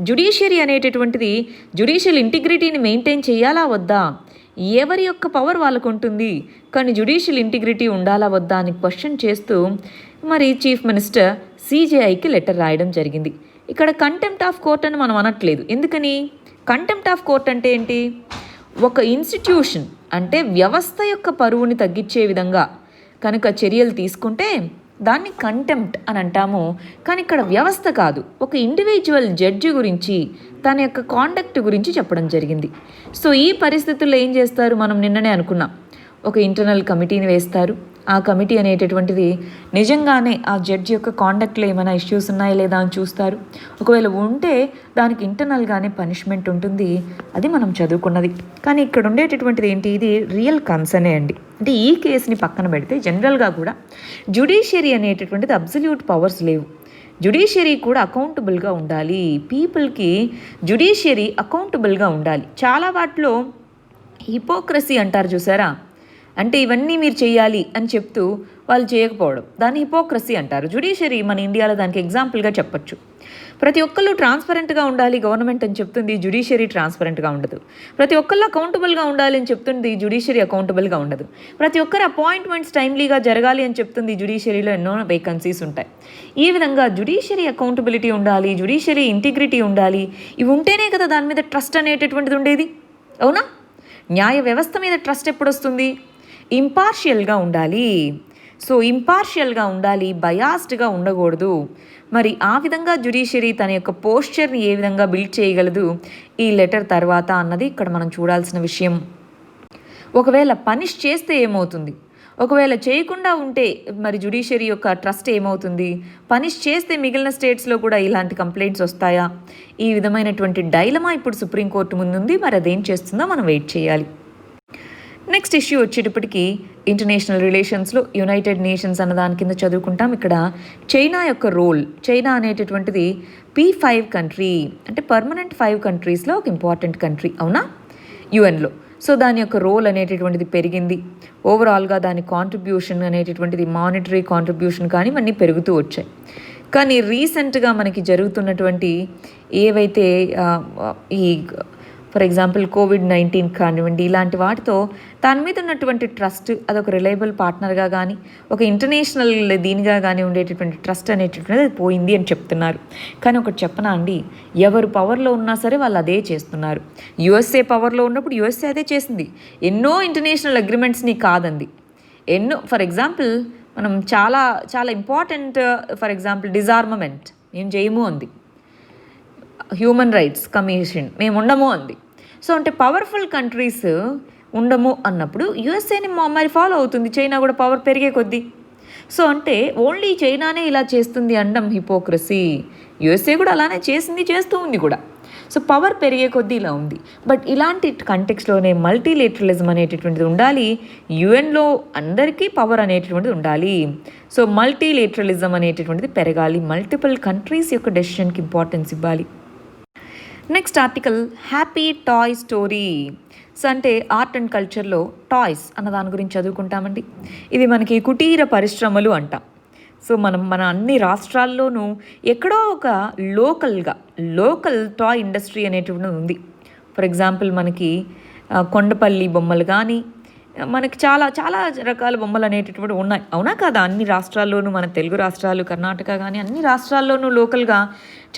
జ్యుడిషియరీ అనేటటువంటిది జ్యుడిషియల్ ఇంటిగ్రిటీని మెయింటైన్ చేయాలా వద్దా, ఎవరి యొక్క పవర్ వాళ్ళకు ఉంటుంది, కానీ జ్యుడిషియల్ ఇంటిగ్రిటీ ఉండాలా వద్దా అని క్వశ్చన్ చేస్తూ మరి చీఫ్ మినిస్టర్ CJIకి లెటర్ రాయడం జరిగింది. ఇక్కడ కంటెంప్ట్ ఆఫ్ కోర్ట్ అని మనం అనట్లేదు. ఎందుకని, కంటెంప్ట్ ఆఫ్ కోర్ట్ అంటే ఏంటి, ఒక ఇన్స్టిట్యూషన్ అంటే వ్యవస్థ యొక్క పరువుని తగ్గించే విధంగా కనుక చర్యలు తీసుకుంటే దాన్ని కంటెంప్ట్ అని అంటాము. కానీ ఇక్కడ వ్యవస్థ కాదు, ఒక ఇండివిజువల్ జడ్జి గురించి తన యొక్క కాండక్ట్ గురించి చెప్పడం జరిగింది. సో ఈ పరిస్థితుల్లో ఏం చేస్తారు, మనం నిన్ననే అనుకున్నాం, ఒక ఇంటర్నల్ కమిటీని వేస్తారు. ఆ కమిటీ అనేటటువంటిది నిజంగానే ఆ జడ్జి యొక్క కాండక్ట్లో ఏమైనా ఇష్యూస్ ఉన్నాయా లేదా అని చూస్తారు. ఒకవేళ ఉంటే దానికి ఇంటర్నల్గానే పనిష్మెంట్ ఉంటుంది, అది మనం చదువుకున్నది. కానీ ఇక్కడ ఉండేటటువంటిది ఏంటి, ఇది రియల్ కన్సర్నే అండి. అంటే ఈ కేసుని పక్కన పెడితే జనరల్గా కూడా జ్యుడిషియరీ అనేటటువంటిది అబ్సల్యూట్ పవర్స్ లేవు. జ్యుడిషియరీ కూడా అకౌంటబుల్గా ఉండాలి, పీపుల్కి జ్యుడిషియరీ అకౌంటబుల్గా ఉండాలి. చాలా వాటిలో హిపోక్రసీ అంటారు చూసారా, అంటే ఇవన్నీ మీరు చేయాలి అని చెప్తూ వాళ్ళు చేయకపోవడం, దాన్ని హిపోక్రసీ అంటారు. జ్యుడిషియరీ మన ఇండియాలో దానికి ఎగ్జాంపుల్గా చెప్పచ్చు. ప్రతి ఒక్కళ్ళు ట్రాన్స్పరెంట్గా ఉండాలి గవర్నమెంట్ అని చెప్తుంది, జ్యుడిషియరీ ట్రాన్స్పరెంట్గా ఉండదు. ప్రతి ఒక్కళ్ళు అకౌంటబుల్గా ఉండాలి అని చెప్తుంది, జ్యుడిషియరీ అకౌంటబుల్గా ఉండదు. ప్రతి ఒక్కరు అపాయింట్మెంట్స్ టైమ్లీగా జరగాలి అని చెప్తుంది, జ్యుడిషియరీలో ఎన్నో వేకన్సీస్ ఉంటాయి. ఈ విధంగా జ్యుడిషియరీ అకౌంటబిలిటీ ఉండాలి, జ్యుడిషియరీ ఇంటిగ్రిటీ ఉండాలి. ఇవి ఉంటేనే కదా దాని మీద ట్రస్ట్ అనేటటువంటిది ఉండేది. అవునా? న్యాయ వ్యవస్థ మీద ట్రస్ట్ ఎప్పుడు వస్తుంది, ఇంపార్షియల్గా ఉండాలి. సో ఇంపార్షియల్గా ఉండాలి, బయాస్డ్గా ఉండకూడదు. మరి ఆ విధంగా జ్యుడిషియరీ తన యొక్క పోస్చర్ని ఏ విధంగా బిల్డ్ చేయగలదు ఈ లెటర్ తర్వాత అన్నది ఇక్కడ మనం చూడాల్సిన విషయం. ఒకవేళ పనిష్ చేస్తే ఏమవుతుంది, ఒకవేళ చేయకుండా ఉంటే మరి జ్యుడిషియరీ యొక్క ట్రస్ట్ ఏమవుతుంది, పనిష్ చేస్తే మిగిలిన స్టేట్స్లో కూడా ఇలాంటి కంప్లైంట్స్ వస్తాయా, ఈ విధమైనటువంటి డైలమా ఇప్పుడు సుప్రీంకోర్టు ముందుంది. మరి అదేం చేస్తుందో మనం వెయిట్ చేయాలి. నెక్స్ట్ ఇష్యూ వచ్చేటప్పటికి ఇంటర్నేషనల్ రిలేషన్స్లో యునైటెడ్ నేషన్స్ అన్న దాని కింద చదువుకుంటాం. ఇక్కడ చైనా యొక్క రోల్, చైనా అనేటటువంటిది P5 కంట్రీ, అంటే పర్మనెంట్ 5 కంట్రీస్లో ఒక ఇంపార్టెంట్ కంట్రీ, అవునా, యుఎన్లో. సో దాని యొక్క రోల్ అనేటటువంటిది పెరిగింది. ఓవరాల్గా దాని కాంట్రిబ్యూషన్ అనేటటువంటిది, మానిటరీ కాంట్రిబ్యూషన్ కానీ ఇవన్నీ పెరుగుతూ వచ్చాయి. కానీ రీసెంట్గా మనకి జరుగుతున్నటువంటి ఏవైతే ఈ ఫర్ ఎగ్జాంపుల్ COVID-19 కానివ్వండి, ఇలాంటి వాటితో దాని మీద ఉన్నటువంటి ట్రస్ట్, అదొక రిలయబుల్ పార్ట్నర్గా కానీ ఒక ఇంటర్నేషనల్ దీనిగా కానీ ఉండేటటువంటి ట్రస్ట్ అనేటటువంటిది అది పోయింది అని చెప్తున్నారు. కానీ ఒకటి చెప్పనా అండి, ఎవరు పవర్లో ఉన్నా సరే వాళ్ళు అదే చేస్తున్నారు. USA పవర్లో ఉన్నప్పుడు USA అదే చేసింది, ఎన్నో ఇంటర్నేషనల్ అగ్రిమెంట్స్ని కాదండి, ఎన్నో. ఫర్ ఎగ్జాంపుల్ మనం చాలా చాలా ఇంపార్టెంట్, ఫర్ ఎగ్జాంపుల్ డిజార్మమెంట్ మేము చేయము అంది, హ్యూమన్ రైట్స్ కమిషన్ మేము ఉండము అంది. సో అంటే పవర్ఫుల్ కంట్రీస్ ఉండము అన్నప్పుడు యుఎస్ఏని మరి ఫాలో అవుతుంది, చైనా కూడా పవర్ పెరిగే కొద్దీ. సో అంటే ఓన్లీ చైనానే ఇలా చేస్తుంది అనడం హిపోక్రసీ. యుఎస్ఏ కూడా అలానే చేసింది, చేస్తూ ఉంది కూడా. సో పవర్ పెరిగే కొద్దీ ఇలా ఉంది. బట్ ఇలాంటి కంటెక్స్లోనే మల్టీలేటరలిజం అనేటటువంటిది ఉండాలి, యుఎన్లో అందరికీ పవర్ అనేటటువంటిది ఉండాలి. సో మల్టీలేటరలిజం అనేటటువంటిది పెరగాలి, మల్టిపుల్ కంట్రీస్ యొక్క డెసిషన్కి ఇంపార్టెన్స్ ఇవ్వాలి. Next article happy toy story. So అంటే ఆర్ట్ అండ్ కల్చర్లో టాయ్స్ అన్న దాని గురించి చదువుకుంటామండి. ఇది మనకి కుటీర పరిశ్రమలు అంటాం. సో మన అన్ని రాష్ట్రాల్లోనూ ఎక్కడో ఒక లోకల్ టాయ్ ఇండస్ట్రీ అనేటువంటిది ఉంది. ఫర్ ఎగ్జాంపుల్ మనకి కొండపల్లి బొమ్మలు కానీ, మనకి చాలా చాలా రకాల బొమ్మలు అనేటటువంటి ఉన్నాయి, అవునా కదా. అన్ని రాష్ట్రాల్లోనూ, మన తెలుగు రాష్ట్రాలు, కర్ణాటక కానీ అన్ని రాష్ట్రాల్లోనూ లోకల్గా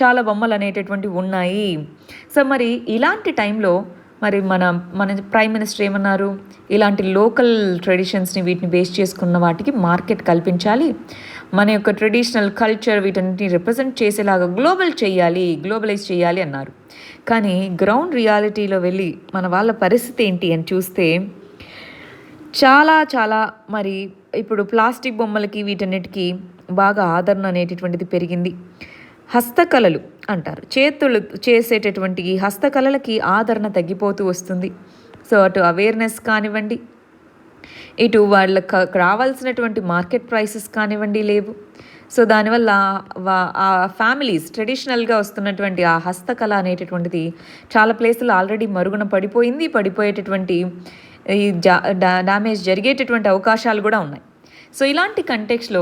చాలా బొమ్మలు అనేటటువంటివి ఉన్నాయి. సో మరి ఇలాంటి టైంలో మరి మన ప్రైమ్ మినిస్టర్ ఏమన్నారు, ఇలాంటి లోకల్ ట్రెడిషన్స్ని వీటిని బేస్ చేసుకున్న వాటికి మార్కెట్ కల్పించాలి, మన యొక్క ట్రెడిషనల్ కల్చర్ వీటన్నిటిని రిప్రజెంట్ చేసేలాగా గ్లోబలైజ్ చేయాలి అన్నారు. కానీ గ్రౌండ్ రియాలిటీలో వెళ్ళి మన వాళ్ళ పరిస్థితి ఏంటి అని చూస్తే చాలా మరి ఇప్పుడు ప్లాస్టిక్ బొమ్మలకి వీటన్నిటికీ బాగా ఆదరణ అనేటటువంటిది పెరిగింది. హస్తకళలు అంటారు, చేతులు చేసేటటువంటి హస్తకళలకి ఆదరణ తగ్గిపోతూ వస్తుంది. సో అటు అవేర్నెస్ కానివ్వండి, ఇటు వాళ్ళకి రావాల్సినటువంటి మార్కెట్ ప్రైసెస్ కానివ్వండి లేవు. సో దానివల్ల ఆ ఫ్యామిలీస్ ట్రెడిషనల్గా వస్తున్నటువంటి ఆ హస్తకళ అనేటటువంటిది చాలా ప్లేసులు ఆల్రెడీ మరుగున పడిపోయేటటువంటి ఈ డ్యామేజ్ జరిగేటటువంటి అవకాశాలు కూడా ఉన్నాయి. సో ఇలాంటి కంటెక్స్లో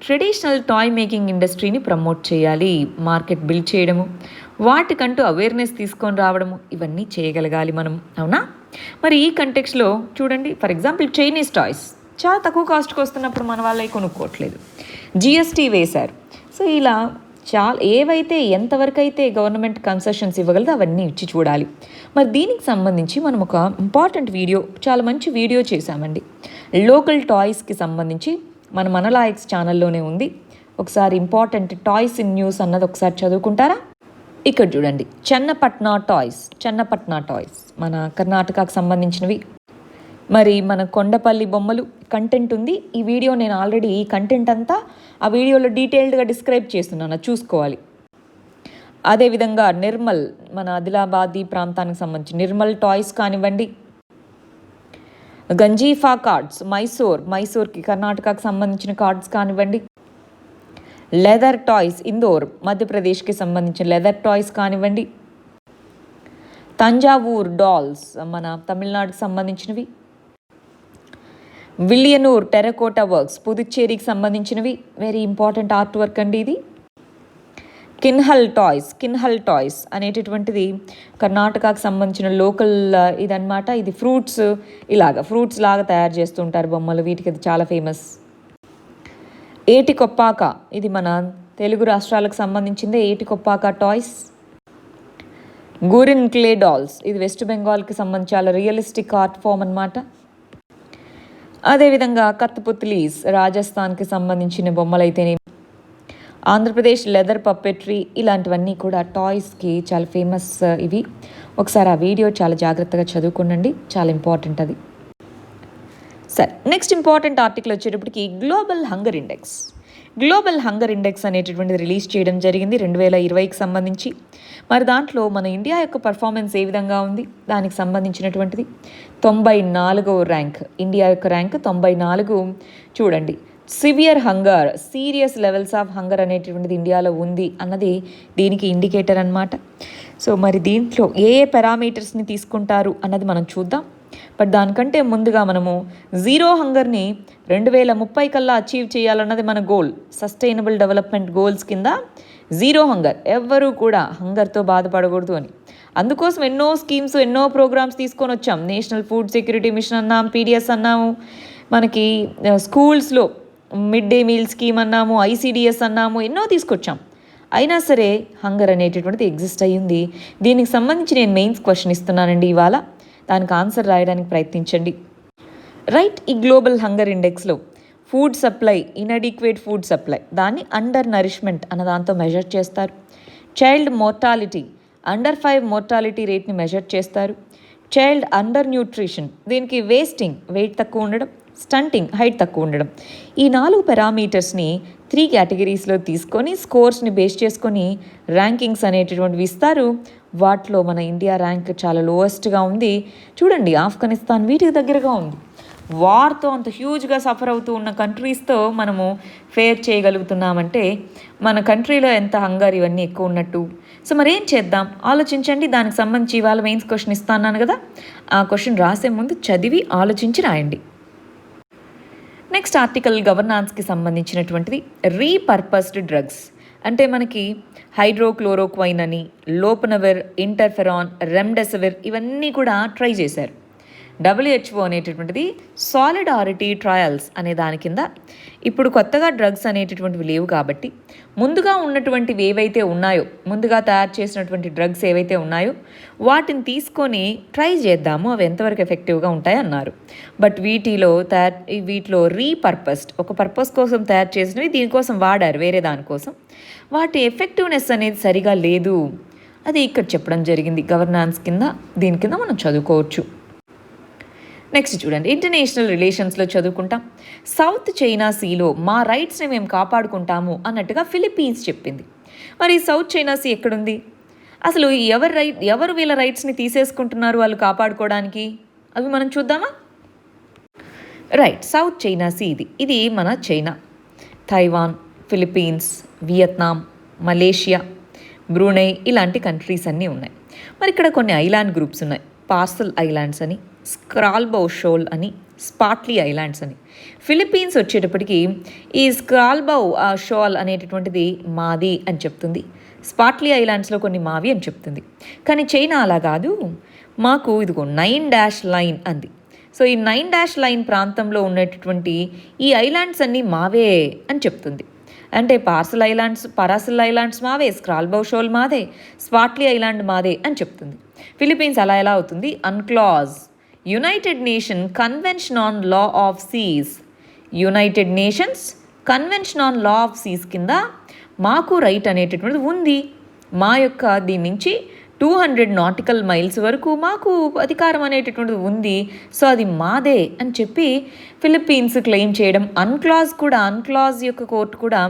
ట్రెడిషనల్ టాయ్ మేకింగ్ ఇండస్ట్రీని ప్రమోట్ చేయాలి, మార్కెట్ బిల్డ్ చేయడము, వాటికంటూ అవేర్నెస్ తీసుకొని రావడము, ఇవన్నీ చేయగలగాలి మనం, అవునా. మరి ఈ కంటెక్స్లో చూడండి, ఫర్ ఎగ్జాంపుల్ చైనీస్ టాయ్స్ చాలా తక్కువ కాస్ట్కి వస్తున్నప్పుడు మన వాళ్ళవి కొనుక్కోవట్లేదు, GST వేశారు. సో ఇలా ఏవైతే ఎంతవరకు అయితే గవర్నమెంట్ కన్సెషన్స్ ఇవ్వగలదో అవన్నీ ఇచ్చి చూడాలి. మరి దీనికి సంబంధించి మనం ఒక ఇంపార్టెంట్ వీడియో, చాలా మంచి వీడియో చేశామండి, లోకల్ టాయ్స్కి సంబంధించి మన మనలాయక్స్ ఛానల్లోనే ఉంది. ఒకసారి ఇంపార్టెంట్ టాయ్స్ ఇన్ న్యూస్ అన్నది ఒకసారి చదువుకుంటారా. ఇక్కడ చూడండి, చెన్నపట్నా టాయ్స్ మన కర్ణాటకకు సంబంధించినవి. మరి మన కొండపల్లి బొమ్మలు కంటెంట్ ఉంది. ఈ వీడియో నేను ఆల్రెడీ ఈ కంటెంట్ అంతా ఆ వీడియోలో డీటెయిల్డ్గా డిస్క్రైబ్ చేస్తున్నాను, చూసుకోవాలి. అదేవిధంగా నిర్మల్, మన ఆదిలాబాద్ ఈ ప్రాంతానికి సంబంధించి నిర్మల్ టాయ్స్ కానివ్వండి, గంజీఫా కార్డ్స్ మైసూర్కి కర్ణాటకకు సంబంధించిన కార్డ్స్ కానివ్వండి, లెదర్ టాయ్స్ ఇందోర్ మధ్యప్రదేశ్కి సంబంధించిన లెదర్ టాయ్స్ కానివ్వండి, తంజావూర్ డాల్స్ మన తమిళనాడుకి సంబంధించినవి, విలియనూర్ టెరకోటా వర్క్స్ పుదుచ్చేరికి సంబంధించినవి, వెరీ ఇంపార్టెంట్ ఆర్ట్ వర్క్ అండి ఇది. కిన్హల్ టాయ్స్ అనేటటువంటిది కర్ణాటకకు సంబంధించిన లోకల్ ఇదన్నమాట. ఇది ఫ్రూట్స్ లాగా తయారు చేస్తుంటారు బొమ్మలు, వీటికి అది చాలా ఫేమస్. ఏటికొప్పాక, ఇది మన తెలుగు రాష్ట్రాలకు సంబంధించిందే, ఏటికొప్పాక టాయ్స్. గూరిన్ క్లే డాల్స్, ఇది వెస్ట్ బెంగాల్కి సంబంధించి చాలా రియలిస్టిక్ ఆర్ట్ ఫామ్ అన్నమాట. అదేవిధంగా కత్పుత్లీస్ రాజస్థాన్కి సంబంధించిన బొమ్మలైతేనే, ఆంధ్రప్రదేశ్ లెదర్ పప్పెట్రీ ఇలాంటివన్నీ కూడా టాయ్స్కి చాలా ఫేమస్ ఇవి. ఒకసారి ఆ వీడియో చాలా జాగ్రత్తగా చదువుకోండి, చాలా ఇంపార్టెంట్ అది. సరే, నెక్స్ట్ ఇంపార్టెంట్ ఆర్టికల్ వచ్చేటప్పటికి global hunger index. Global hunger index అనేటటువంటిది రిలీజ్ చేయడం జరిగింది 2020కి సంబంధించి. మరి దాంట్లో మన ఇండియా యొక్క పర్ఫార్మెన్స్ ఏ విధంగా ఉంది దానికి సంబంధించినటువంటిది 94వ ర్యాంక్. ఇండియా యొక్క ర్యాంక్ 94. చూడండి, severe hunger, serious levels of hunger అనేటటువంటిది ఇండియాలో ఉంది అన్నది దీనికి ఇండికేటర్ అనమాట. సో మరి దీంట్లో ఏ పారామీటర్స్ని తీసుకుంటారు అన్నది మనం చూద్దాం. బట్ దానికంటే ముందుగా మనము జీరో హంగర్ని 2030 కల్లా అచీవ్ చేయాలన్నది మన గోల్. సస్టైనబుల్ డెవలప్మెంట్ గోల్స్ కింద జీరో హంగర్, ఎవ్వరూ కూడా హంగర్తో బాధపడకూడదు అని. అందుకోసం ఎన్నో స్కీమ్స్, ఎన్నో ప్రోగ్రామ్స్ తీసుకొని వచ్చాం. నేషనల్ ఫుడ్ సెక్యూరిటీ మిషన్ అన్నాం, పీడిఎస్ అన్నాము, మనకి స్కూల్స్లో మిడ్ డే మీల్ స్కీమ్ అన్నాము, ఐసిడిఎస్ అన్నాము, ఎన్నో తీసుకొచ్చాం. అయినా సరే హంగర్ అనేటటువంటిది ఎగ్జిస్ట్ అయ్యింది. దీనికి సంబంధించి నేను మెయిన్స్ క్వశ్చన్ ఇస్తున్నానండి ఇవాళ, దానికి ఆన్సర్ రాయడానికి ప్రయత్నించండి. రైట్, ఈ గ్లోబల్ హంగర్ ఇండెక్స్లో food supply, inadequate food supply, దాన్ని అండర్ నరిష్మెంట్ అన్న దాంతో మెజర్ చేస్తారు. చైల్డ్ మోర్టాలిటీ, అండర్ 5 మోర్టాలిటీ రేట్ని మెజర్ చేస్తారు. చైల్డ్ అండర్ న్యూట్రిషన్, దీనికి వేస్టింగ్, వెయిట్ తక్కువ ఉండడం, స్టంటింగ్, హైట్ తక్కువ ఉండడం. ఈ 4 పారామీటర్స్ని 3 కేటగిరీస్లో తీసుకొని స్కోర్స్ని బేస్ చేసుకొని ర్యాంకింగ్స్ అనేటటువంటివి ఇస్తారు. వాటిలో మన ఇండియా ర్యాంక్ చాలా లోయెస్ట్గా ఉంది. చూడండి, ఆఫ్ఘనిస్తాన్ వీటికి దగ్గరగా ఉంది. వార్తో అంత హ్యూజ్గా సఫర్ అవుతూ ఉన్న కంట్రీస్తో మనము ఫేర్ చేయగలుగుతున్నామంటే మన కంట్రీలో ఎంత హంగర్ ఇవన్నీ ఎక్కువ ఉన్నట్టు. సో మరి ఏం చేద్దాం ఆలోచించండి. దానికి సంబంధించి ఇవాళ మెయిన్స్ క్వశ్చన్ ఇస్తాను కదా, ఆ క్వశ్చన్ రాసే ముందు చదివి ఆలోచించి రాయండి. నెక్స్ట్ ఆర్టికల్ గవర్నాన్స్కి సంబంధించినటువంటిది. రీపర్పస్డ్ డ్రగ్స్ అంటే మనకి హైడ్రోక్లోరోక్వైన్ అని, లోపనవిర్, ఇంటర్ఫెరాన్, రెమ్డెసివిర్ ఇవన్నీ కూడా ట్రై చేశారు. WHO అనేటటువంటిది సాలిడారిటీ ట్రయల్స్ అనే దాని కింద ఇప్పుడు కొత్తగా డ్రగ్స్ అనేటటువంటివి లేవు కాబట్టి ముందుగా ఉన్నటువంటివి ఏవైతే ఉన్నాయో, ముందుగా తయారు చేసినటువంటి డ్రగ్స్ ఏవైతే ఉన్నాయో వాటిని తీసుకొని ట్రై చేద్దాము, అవి ఎంతవరకు ఎఫెక్టివ్గా ఉంటాయి అన్నారు. బట్ వీటిలో రీపర్పస్డ్, ఒక పర్పస్ కోసం తయారు చేసినవి దీనికోసం వాడారు, వేరే దానికోసం. వాటి ఎఫెక్టివ్నెస్ అనేది సరిగా లేదు, అది ఇక్కడ చెప్పడం జరిగింది. గవర్నాన్స్ కింద దీని కింద మనం చదువుకోవచ్చు. నెక్స్ట్ చూడండి, ఇంటర్నేషనల్ రిలేషన్స్లో చదువుకుంటాం. సౌత్ చైనా సీలో మా రైట్స్ని మేము కాపాడుకుంటాము అన్నట్టుగా ఫిలిప్పీన్స్ చెప్పింది. మరి సౌత్ చైనా సీ ఎక్కడుంది? అసలు ఎవరు వీళ్ళ రైట్స్ని తీసేసుకుంటున్నారు వాళ్ళు కాపాడుకోవడానికి, అవి మనం చూద్దామా? రైట్, సౌత్ చైనా సీ ఇది మన China, Taiwan, Philippines, Vietnam, Malaysia, Brunei ఇలాంటి కంట్రీస్ అన్నీ ఉన్నాయి. మరి ఇక్కడ కొన్ని ఐలాండ్ గ్రూప్స్ ఉన్నాయి. పార్సల్ ఐలాండ్స్ అని, స్క్రాల్బౌ షోల్ అని, స్పాట్లీ ఐలాండ్స్ అని. ఫిలిప్పీన్స్ వచ్చేటప్పటికి ఈ స్క్రాల్బౌ షోల్ అనేటటువంటిది మాది అని చెప్తుంది. స్పాట్లీ ఐలాండ్స్లో కొన్ని మావి అని చెప్తుంది. కానీ చైనా అలా కాదు, మాకు ఇదిగో 9 లైన్ అంది. సో ఈ 9 లైన్ ప్రాంతంలో ఉన్నటువంటి ఈ ఐలాండ్స్ అన్నీ మావే అని చెప్తుంది. అంటే పార్సల్ ఐలాండ్స్ మావే, స్క్రాల్బౌ షోల్ మాదే, స్పాట్లీ ఐలాండ్ మాదే అని చెప్తుంది. ఫిలిప్పీన్స్ అలా ఎలా అవుతుంది? UNCLOS United Nation Convention on Law of Seas, United Nations Convention on Law of Seas కింద మాకు రైట్ అనేటటువంటిది ఉంది. మా యొక్క దీని నుంచి 200 నాటికల్ మైల్స్ వరకు మాకు అధికారం అనేటటువంటిది ఉంది. సో అది మాదే అని చెప్పి ఫిలిప్పీన్స్ క్లెయిమ్ చేయడం. అన్క్లాజ్ యొక్క కోర్టు కూడా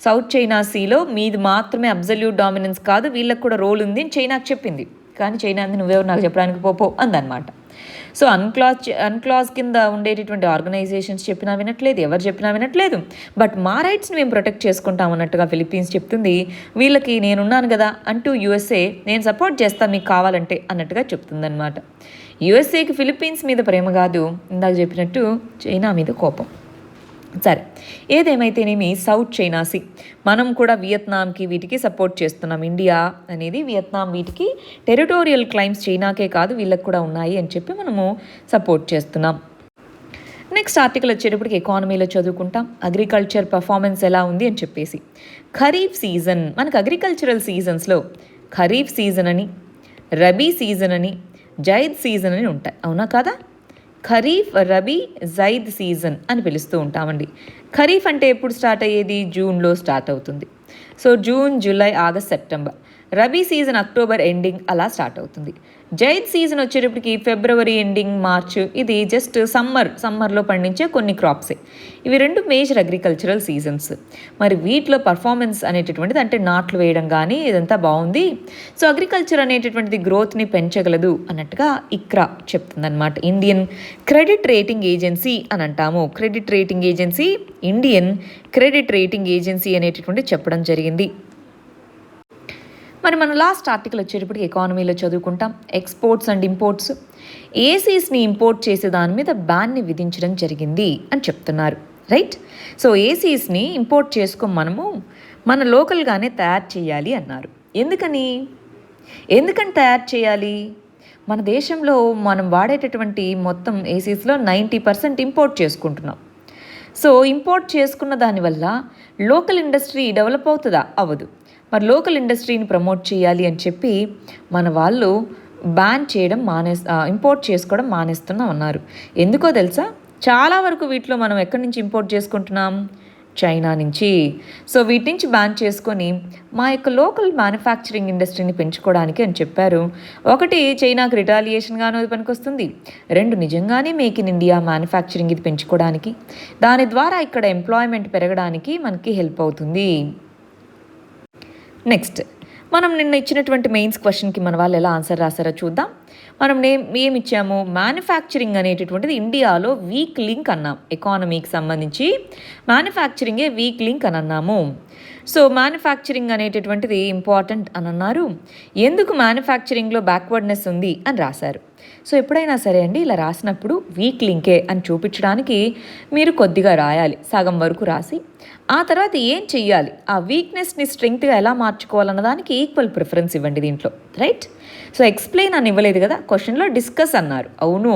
సౌత్ చైనా సీలో మీది మాత్రమే అబ్జల్యూట్ డామినెన్స్ కాదు, వీళ్ళకి కూడా రోల్ ఉంది అని చైనాకు చెప్పింది. కానీ చైనా అంది నువ్వెవరు నాకు చెప్పడానికి పోపో అందనమాట. సో అన్క్లాజ్ కింద ఉండేటటువంటి ఆర్గనైజేషన్స్ చెప్పినా వినట్లేదు, ఎవరు చెప్పినా వినట్లేదు. బట్ మా రైట్స్ని మేము ప్రొటెక్ట్ చేసుకుంటాం అన్నట్టుగా ఫిలిప్పీన్స్ చెప్తుంది. వీళ్ళకి నేనున్నాను కదా అంటూ USA నేను సపోర్ట్ చేస్తాను మీకు కావాలంటే అన్నట్టుగా చెప్తుందన్నమాట. USAకి ఫిలిప్పీన్స్ మీద ప్రేమ కాదు, ఇందాక చెప్పినట్టు చైనా మీద కోపం. సరే, ఏదేమైతేనేమి సౌత్ చైనా సీ మనం కూడా వియత్నాంకి వీటికి సపోర్ట్ చేస్తున్నాం. ఇండియా అనేది వియత్నాం వీటికి టెరిటోరియల్ క్లైమ్స్ చైనాకే కాదు వీళ్ళకి కూడా ఉన్నాయి అని చెప్పి మనము సపోర్ట్ చేస్తున్నాం. నెక్స్ట్ ఆర్టికల్ వచ్చేటప్పటికి ఎకానమీలో చదువుకుంటాం. అగ్రికల్చర్ పర్ఫార్మెన్స్ ఎలా ఉంది అని చెప్పేసి. ఖరీఫ్ సీజన్, మనకు అగ్రికల్చరల్ సీజన్స్లో ఖరీఫ్ సీజన్ అని, రబీ సీజన్ అని, జైద్ సీజన్ అని ఉంటాయి, అవునా కదా? ఖరీఫ్, రబీ, జైద్ సీజన్ అని పిలుస్తూ ఉంటామండి. ఖరీఫ్ అంటే ఎప్పుడు స్టార్ట్ అయ్యేది? జూన్లో స్టార్ట్ అవుతుంది. So June, July, August, September. Rabi season October ending అలా స్టార్ట్ అవుతుంది. జైద్ సీజన్ వచ్చేటప్పటికి ఫిబ్రవరి ఎండింగ్, మార్చ్. ఇది జస్ట్ సమ్మర్లో పండించే కొన్ని క్రాప్సే. ఇవి 2 మేజర్ అగ్రికల్చరల్ సీజన్స్. మరి వీటిలో పర్ఫార్మెన్స్ అనేటటువంటిది, అంటే నాట్లు వేయడం కానీ ఇదంతా బాగుంది. సో అగ్రికల్చర్ అనేటటువంటిది గ్రోత్ని పెంచగలదు అన్నట్టుగా ఇక్రా చెప్తుందన్నమాట. ఇండియన్ క్రెడిట్ రేటింగ్ ఏజెన్సీ అని అంటాము. Credit rating agency, Indian credit rating agency అనేటటువంటి చెప్పడం జరిగింది. మరి మన లాస్ట్ ఆర్టికల్ వచ్చేటప్పటికి ఎకానమీలో చదువుకుంటాం. Exports and imports. ఏసీస్ని ఇంపోర్ట్ చేసే దాని మీద బ్యాన్ని విధించడం జరిగింది అని చెప్తున్నారు, రైట్? సో ఏసీస్ని ఇంపోర్ట్ చేసుకొని మనము మన లోకల్గానే తయారు చేయాలి అన్నారు. ఎందుకని తయారు చేయాలి? మన దేశంలో మనం వాడేటటువంటి మొత్తం ఏసీస్లో 90% ఇంపోర్ట్ చేసుకుంటున్నాం. సో ఇంపోర్ట్ చేసుకున్న దానివల్ల లోకల్ ఇండస్ట్రీ డెవలప్ అవుతుందా? అవ్వదు. మరి లోకల్ ఇండస్ట్రీని ప్రమోట్ చేయాలి అని చెప్పి మన వాళ్ళు బ్యాన్ చేయడం ఇంపోర్ట్ చేసుకోవడం మానేస్తున్నాం అన్నారు. ఎందుకో తెలుసా? చాలా వరకు వీటిలో మనం ఎక్కడి నుంచి ఇంపోర్ట్ చేసుకుంటున్నాం? చైనా నుంచి. సో వీటి నుంచి బ్యాన్ చేసుకొని మా యొక్క లోకల్ మ్యానుఫ్యాక్చరింగ్ ఇండస్ట్రీని పెంచుకోవడానికి అని చెప్పారు. 1, చైనాకు రిటాలియేషన్గానో ఇది పనికొస్తుంది. 2, నిజంగానే మేక్ ఇన్ ఇండియా మ్యానుఫ్యాక్చరింగ్ ఇది పెంచుకోవడానికి, దాని ద్వారా ఇక్కడ ఎంప్లాయ్మెంట్ పెరగడానికి మనకి హెల్ప్ అవుతుంది. నెక్స్ట్, మనం నిన్న ఇచ్చినటువంటి మెయిన్స్ క్వశ్చన్కి మన వాళ్ళు ఎలా ఆన్సర్ రాశారో చూద్దాం. మనం ఏమి ఇచ్చాము? మ్యానుఫ్యాక్చరింగ్ అనేటటువంటిది ఇండియాలో వీక్ లింక్ అన్నాం. ఎకానమీకి సంబంధించి మ్యానుఫ్యాక్చరింగే వీక్ లింక్ అని అన్నాము. సో మ్యానుఫ్యాక్చరింగ్ అనేటటువంటిది ఇంపార్టెంట్ అని అన్నారు. ఎందుకు మ్యానుఫ్యాక్చరింగ్లో బ్యాక్వర్డ్నెస్ ఉంది అని రాశారు. సో ఎప్పుడైనా సరే అండి, ఇలా రాసినప్పుడు వీక్ లింకే అని చూపించడానికి మీరు కొద్దిగా రాయాలి, సగం వరకు రాసి ఆ తర్వాత ఏం చెయ్యాలి, ఆ వీక్నెస్ని స్ట్రెంగ్త్గా ఎలా మార్చుకోవాలన్న దానికి ఈక్వల్ ప్రిఫరెన్స్ ఇవ్వండి దీంట్లో, రైట్? సో ఎక్స్ప్లెయిన్ అని ఇవ్వలేదు కదా, క్వశ్చన్లో డిస్కస్ అన్నారు. అవును,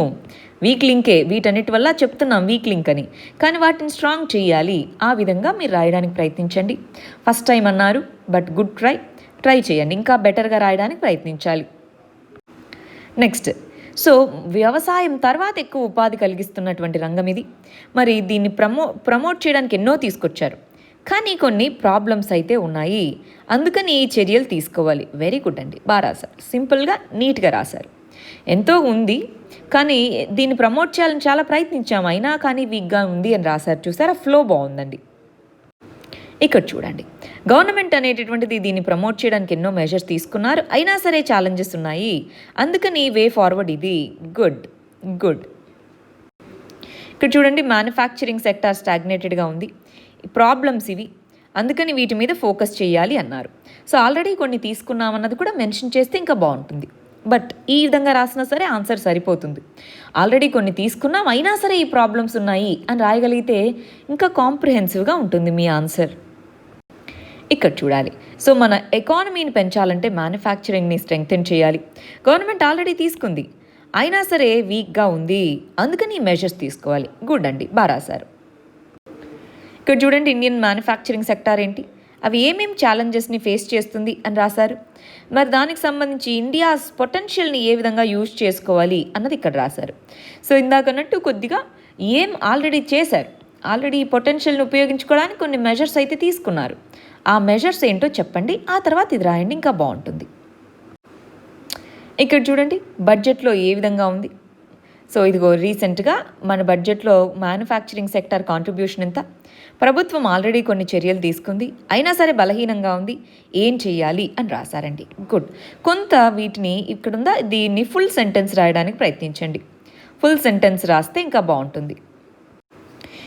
వీక్ లింకే, వీటన్నిటి వల్ల చెప్తున్నాం వీక్ లింక్ అని, కానీ వాటిని స్ట్రాంగ్ చేయాలి. ఆ విధంగా మీరు రాయడానికి ప్రయత్నించండి. ఫస్ట్ టైం అన్నారు, బట్ గుడ్ ట్రై చేయండి, ఇంకా బెటర్గా రాయడానికి ప్రయత్నించాలి. నెక్స్ట్, సో వ్యవసాయం తర్వాత ఎక్కువ ఉపాధి కలిగిస్తున్నటువంటి రంగం ఇది. మరి దీన్ని ప్రమోట్ చేయడానికి ఎన్నో తీసుకొచ్చారు, కానీ కొన్ని ప్రాబ్లమ్స్ అయితే ఉన్నాయి. అందుకని ఈ చర్యలు తీసుకోవాలి. వెరీ గుడ్ అండి, బాగా రాశారు, సింపుల్గా నీట్గా రాశారు. ఎంతో ఉంది, కానీ దీన్ని ప్రమోట్ చేయాలని చాలా ప్రయత్నించాము, అయినా కానీ వీక్గా ఉంది అని రాశారు. చూసారా, ఫ్లో బాగుందండి. ఇక్కడ చూడండి, గవర్నమెంట్ అనేటటువంటిది దీన్ని ప్రమోట్ చేయడానికి ఎన్నో మెజర్స్ తీసుకున్నారు, అయినా సరే ఛాలెంజెస్ ఉన్నాయి. అందుకని వే ఫార్వర్డ్ ఇది. గుడ్. ఇక్కడ చూడండి, మ్యానుఫ్యాక్చరింగ్ సెక్టార్ స్టాగ్నేటెడ్గా ఉంది, ప్రాబ్లమ్స్ ఇవి, అందుకని వీటి మీద ఫోకస్ చేయాలి అన్నారు. సో ఆల్రెడీ కొన్ని తీసుకున్నామన్నది కూడా మెన్షన్ చేస్తే ఇంకా బాగుంటుంది, బట్ ఈ విధంగా రాసినా సరే ఆన్సర్ సరిపోతుంది. ఆల్రెడీ కొన్ని తీసుకున్నాం, అయినా సరే ఈ ప్రాబ్లమ్స్ ఉన్నాయి అని రాయగలిగితే ఇంకా కాంప్రిహెన్సివ్గా ఉంటుంది మీ ఆన్సర్. ఇక్కడ చూడాలి, సో మన ఎకానమీని పెంచాలంటే మ్యానుఫ్యాక్చరింగ్ని స్ట్రెంగ్తెన్ చేయాలి. గవర్నమెంట్ ఆల్రెడీ తీసుకుంది, అయినా సరే వీక్గా ఉంది, అందుకని మెజర్స్ తీసుకోవాలి. గుడ్ అండి, బాగా రాశారు. ఇక్కడ చూడండి, ఇండియన్ మ్యానుఫ్యాక్చరింగ్ సెక్టార్ ఏంటి, అవి ఏమేమి ఛాలెంజెస్ని ఫేస్ చేస్తుంది అని రాశారు. మరి దానికి సంబంధించి ఇండియాస్ పొటెన్షియల్ని ఏ విధంగా యూజ్ చేసుకోవాలి అన్నది ఇక్కడ రాశారు. సో ఇందాకన్నట్టు కొద్దిగా ఏం ఆల్రెడీ చేశారు, ఆల్రెడీ ఈ పొటెన్షియల్ని ఉపయోగించుకోవడానికి కొన్ని మెజర్స్ అయితే తీసుకున్నారు. ఆ మెజర్స్ ఏంటో చెప్పండి, ఆ తర్వాత ఇది రాయండి, ఇంకా బాగుంటుంది. ఇక్కడ చూడండి, బడ్జెట్లో ఏ విధంగా ఉంది. సో ఇదిగో రీసెంట్గా మన బడ్జెట్లో మ్యానుఫ్యాక్చరింగ్ సెక్టార్ కాంట్రిబ్యూషన్ ఎంత, ప్రభుత్వం ఆల్రెడీ కొన్ని చర్యలు తీసుకుంది, అయినా సరే బలహీనంగా ఉంది, ఏం చేయాలి అని రాశారండి. గుడ్. కొంత వీటిని ఇక్కడుందా, దీన్ని ఫుల్ సెంటెన్స్ రాయడానికి ప్రయత్నించండి. ఫుల్ సెంటెన్స్ రాస్తే ఇంకా బాగుంటుంది.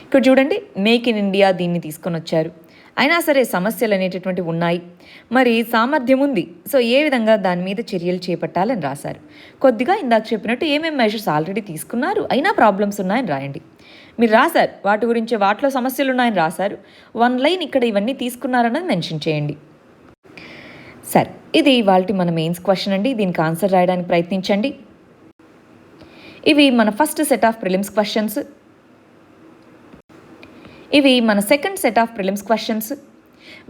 ఇక్కడ చూడండి, మేక్ ఇన్ ఇండియా దీన్ని తీసుకొని వచ్చారు, అయినా సరే సమస్యలు అనేటటువంటివి ఉన్నాయి, మరి సామర్థ్యం ఉంది, సో ఏ విధంగా దాని మీద చర్యలు చేపట్టాలని రాశారు. కొద్దిగా ఇందాక చెప్పినట్టు ఏమేమి మెజర్స్ ఆల్రెడీ తీసుకున్నారు, అయినా ప్రాబ్లమ్స్ ఉన్నాయని రాయండి. మీరు రాశారు వాటి గురించి, వాటిలో సమస్యలు ఉన్నాయని రాశారు, 1 లైన్ ఇక్కడ ఇవన్నీ తీసుకున్నారన్నది మెన్షన్ చేయండి. సరే, ఇది ఇవాల్టి మన మెయిన్స్ క్వశ్చన్ అండి, దీనికి ఆన్సర్ రాయడానికి ప్రయత్నించండి. ఇవి మన first set of prelims questions, ఇవి మన second set of prelims questions.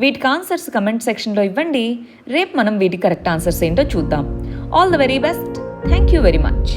వీటికి ఆన్సర్స్ కమెంట్ సెక్షన్లో ఇవ్వండి, రేపు మనం వీటి కరెక్ట్ ఆన్సర్స్ ఏంటో చూద్దాం. All the very best, thank you very much.